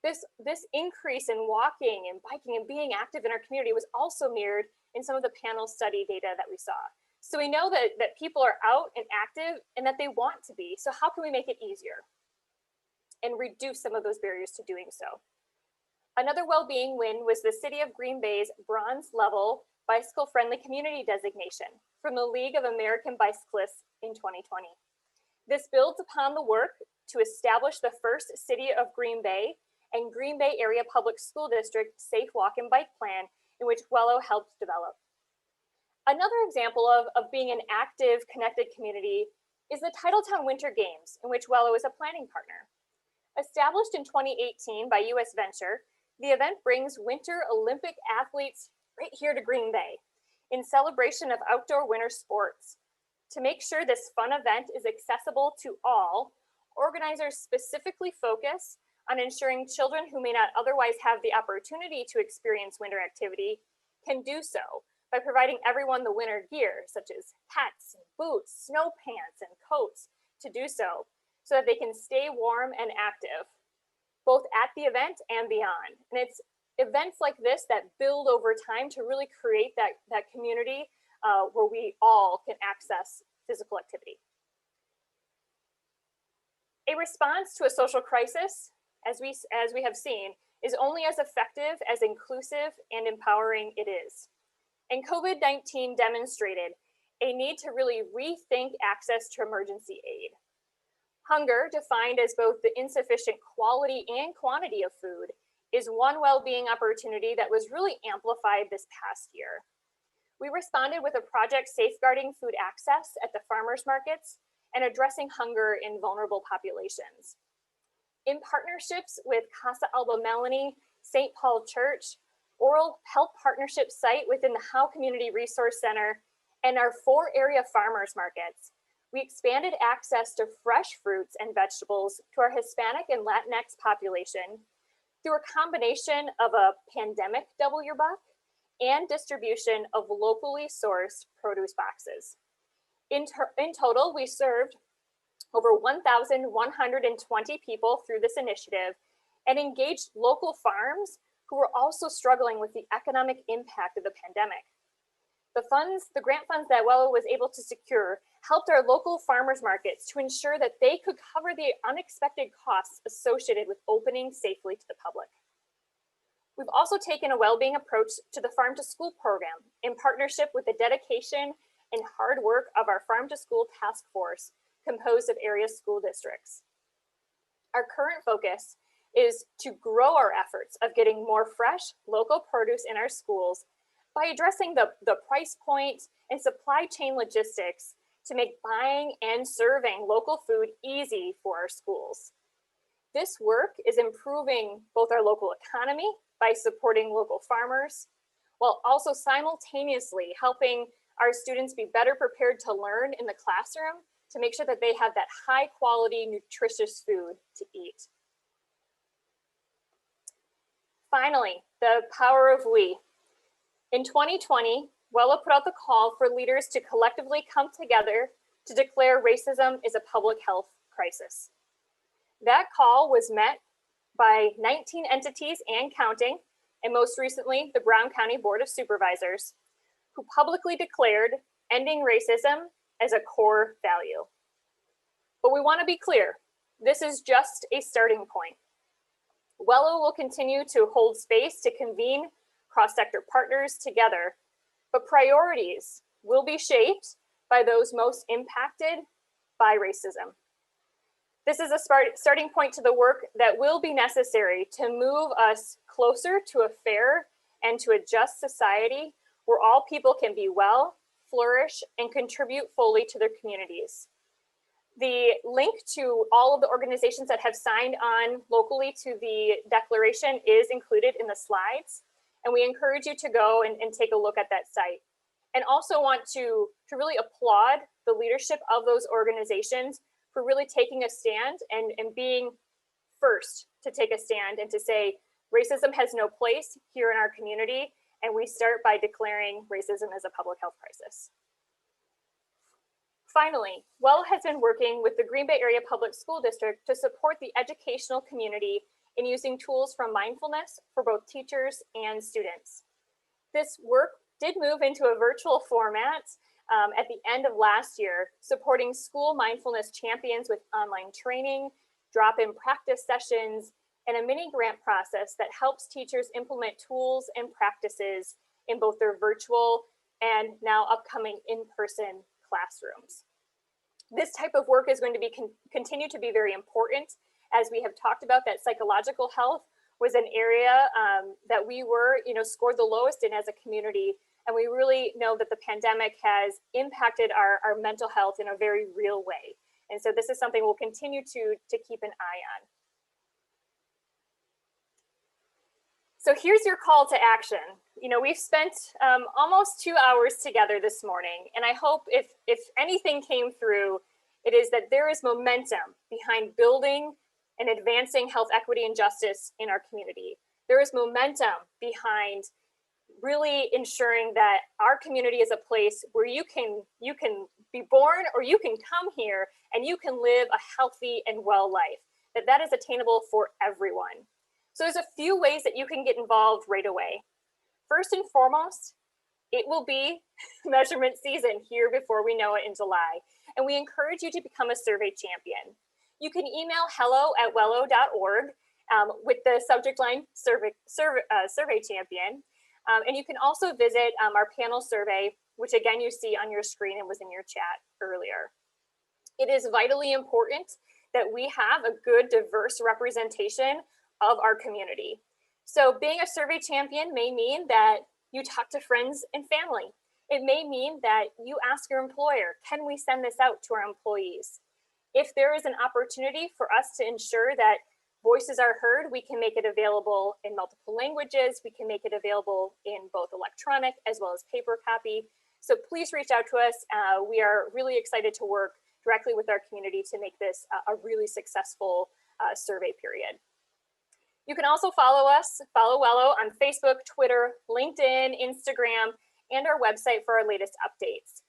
This increase in walking and biking and being active in our community was also mirrored in some of the panel study data that we saw. So we know that people are out and active and that they want to be. So how can we make it easier and reduce some of those barriers to doing so? Another well-being win was the City of Green Bay's bronze level bicycle-friendly community designation from the League of American Bicyclists in 2020. This builds upon the work to establish the first City of Green Bay and Green Bay Area Public School District Safe Walk and Bike Plan, in which Wello helped develop. Another example of being an active, connected community is the Titletown Winter Games, in which Wello is a planning partner. Established in 2018 by US Venture, the event brings Winter Olympic athletes right here to Green Bay in celebration of outdoor winter sports. To make sure this fun event is accessible to all, organizers specifically focus on ensuring children who may not otherwise have the opportunity to experience winter activity can do so by providing everyone the winter gear, such as hats, boots, snow pants, and coats to do so that they can stay warm and active, both at the event and beyond. And it's events like this that build over time to really create that community where we all can access physical activity. A response to a social crisis, as we have seen, is only as effective as inclusive and empowering it is. And COVID-19 demonstrated a need to really rethink access to emergency aid. Hunger, defined as both the insufficient quality and quantity of food, is one well-being opportunity that was really amplified this past year. We responded with a project safeguarding food access at the farmers markets and addressing hunger in vulnerable populations. In partnerships with Casa Alba Melanie, St. Paul Church, Oral Health Partnership site within the Howe Community Resource Center, and our 4 area farmers markets, we expanded access to fresh fruits and vegetables to our Hispanic and Latinx population through a combination of a pandemic double your buck and distribution of locally sourced produce boxes. In total, we served over 1,120 people through this initiative and engaged local farms who were also struggling with the economic impact of the pandemic. The grant funds that Wello was able to secure helped our local farmers markets to ensure that they could cover the unexpected costs associated with opening safely to the public. We've also taken a well-being approach to the Farm to School program in partnership with the dedication and hard work of our Farm to School task force composed of area school districts. Our current focus is to grow our efforts of getting more fresh local produce in our schools by addressing the price point and supply chain logistics to make buying and serving local food easy for our schools. This work is improving both our local economy by supporting local farmers, while also simultaneously helping our students be better prepared to learn in the classroom to make sure that they have that high quality, nutritious food to eat. Finally, the power of we. In 2020, Wello put out the call for leaders to collectively come together to declare racism is a public health crisis. That call was met by 19 entities and counting, and most recently, the Brown County Board of Supervisors, who publicly declared ending racism as a core value. But we want to be clear, this is just a starting point. Wello will continue to hold space to convene cross-sector partners together, but priorities will be shaped by those most impacted by racism. This is a starting point to the work that will be necessary to move us closer to a fair and to a just society where all people can be well, flourish, and contribute fully to their communities. The link to all of the organizations that have signed on locally to the declaration is included in the slides. And we encourage you to go and take a look at that site. And also want to really applaud the leadership of those organizations for really taking a stand and being first to take a stand and to say, racism has no place here in our community. And we start by declaring racism as a public health crisis. Finally, Wello has been working with the Green Bay Area Public School District to support the educational community in using tools from mindfulness for both teachers and students. This work did move into a virtual format at the end of last year, supporting school mindfulness champions with online training, drop-in practice sessions, and a mini grant process that helps teachers implement tools and practices in both their virtual and now upcoming in-person classrooms. This type of work is going to continue to be very important. As we have talked about, that psychological health was an area that we were, scored the lowest in as a community. And we really know that the pandemic has impacted our mental health in a very real way. And so this is something we'll continue to keep an eye on. So here's your call to action. We've spent almost 2 hours together this morning, and I hope if anything came through, it is that there is momentum behind building and advancing health equity and justice in our community. There is momentum behind really ensuring that our community is a place where you can be born or you can come here and you can live a healthy and well life, that is attainable for everyone. So there's a few ways that you can get involved right away. First and foremost, it will be measurement season here before we know it in July. And we encourage you to become a survey champion. You can email hello@wello.org with the subject line survey champion. And you can also visit our panel survey, which again you see on your screen and was in your chat earlier. It is vitally important that we have a good, diverse representation of our community. So being a survey champion may mean that you talk to friends and family. It may mean that you ask your employer, can we send this out to our employees? If there is an opportunity for us to ensure that voices are heard, we can make it available in multiple languages. We can make it available in both electronic as well as paper copy. So please reach out to us. We are really excited to work directly with our community to make this a really successful survey period. You can also follow Wello on Facebook, Twitter, LinkedIn, Instagram, and our website for our latest updates.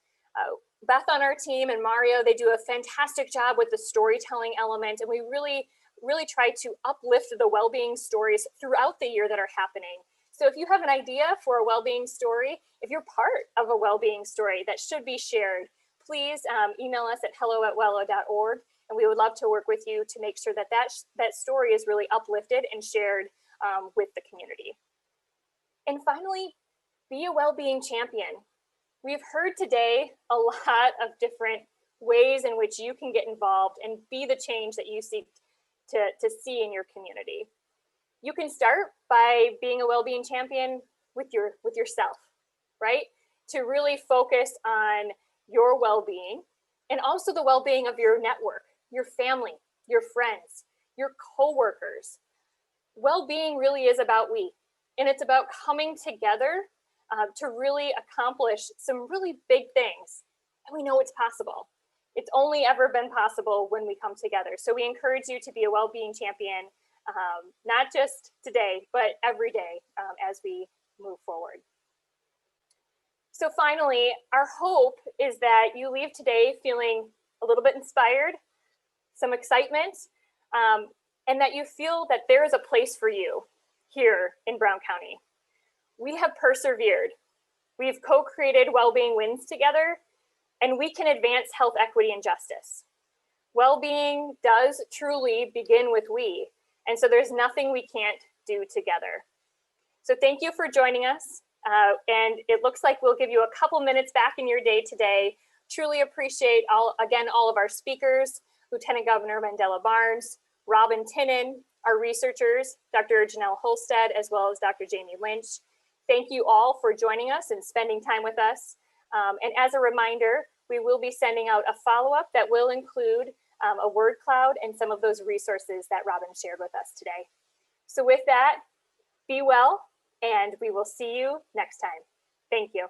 Beth on our team and Mario, they do a fantastic job with the storytelling element, and we really try to uplift the well-being stories throughout the year that are happening. So if you have an idea for a well-being story, if you're part of a well-being story that should be shared, please email us at hello@wello.org, and we would love to work with you to make sure that that story is really uplifted and shared with the community. And finally, be a well-being champion. We've heard today a lot of different ways in which you can get involved and be the change that you seek to see in your community. You can start by being a well-being champion with yourself, right? To really focus on your well-being and also the well-being of your network, your family, your friends, your coworkers. Well-being really is about we, and it's about coming together to really accomplish some really big things. And we know it's possible. It's only ever been possible when we come together. So we encourage you to be a well-being champion, not just today, but every day as we move forward. So finally, our hope is that you leave today feeling a little bit inspired, some excitement, and that you feel that there is a place for you here in Brown County. We have persevered. We've co-created well-being wins together, and we can advance health equity and justice. Well-being does truly begin with we, and so there's nothing we can't do together. So thank you for joining us, and it looks like we'll give you a couple minutes back in your day today. Truly appreciate all of our speakers, Lieutenant Governor Mandela Barnes, Robin Tinnon, our researchers, Dr. Janelle Holstad, as well as Dr. Jamie Lynch. Thank you all for joining us and spending time with us. And as a reminder, we will be sending out a follow-up that will include a word cloud and some of those resources that Robin shared with us today. So with that, be well, and we will see you next time. Thank you.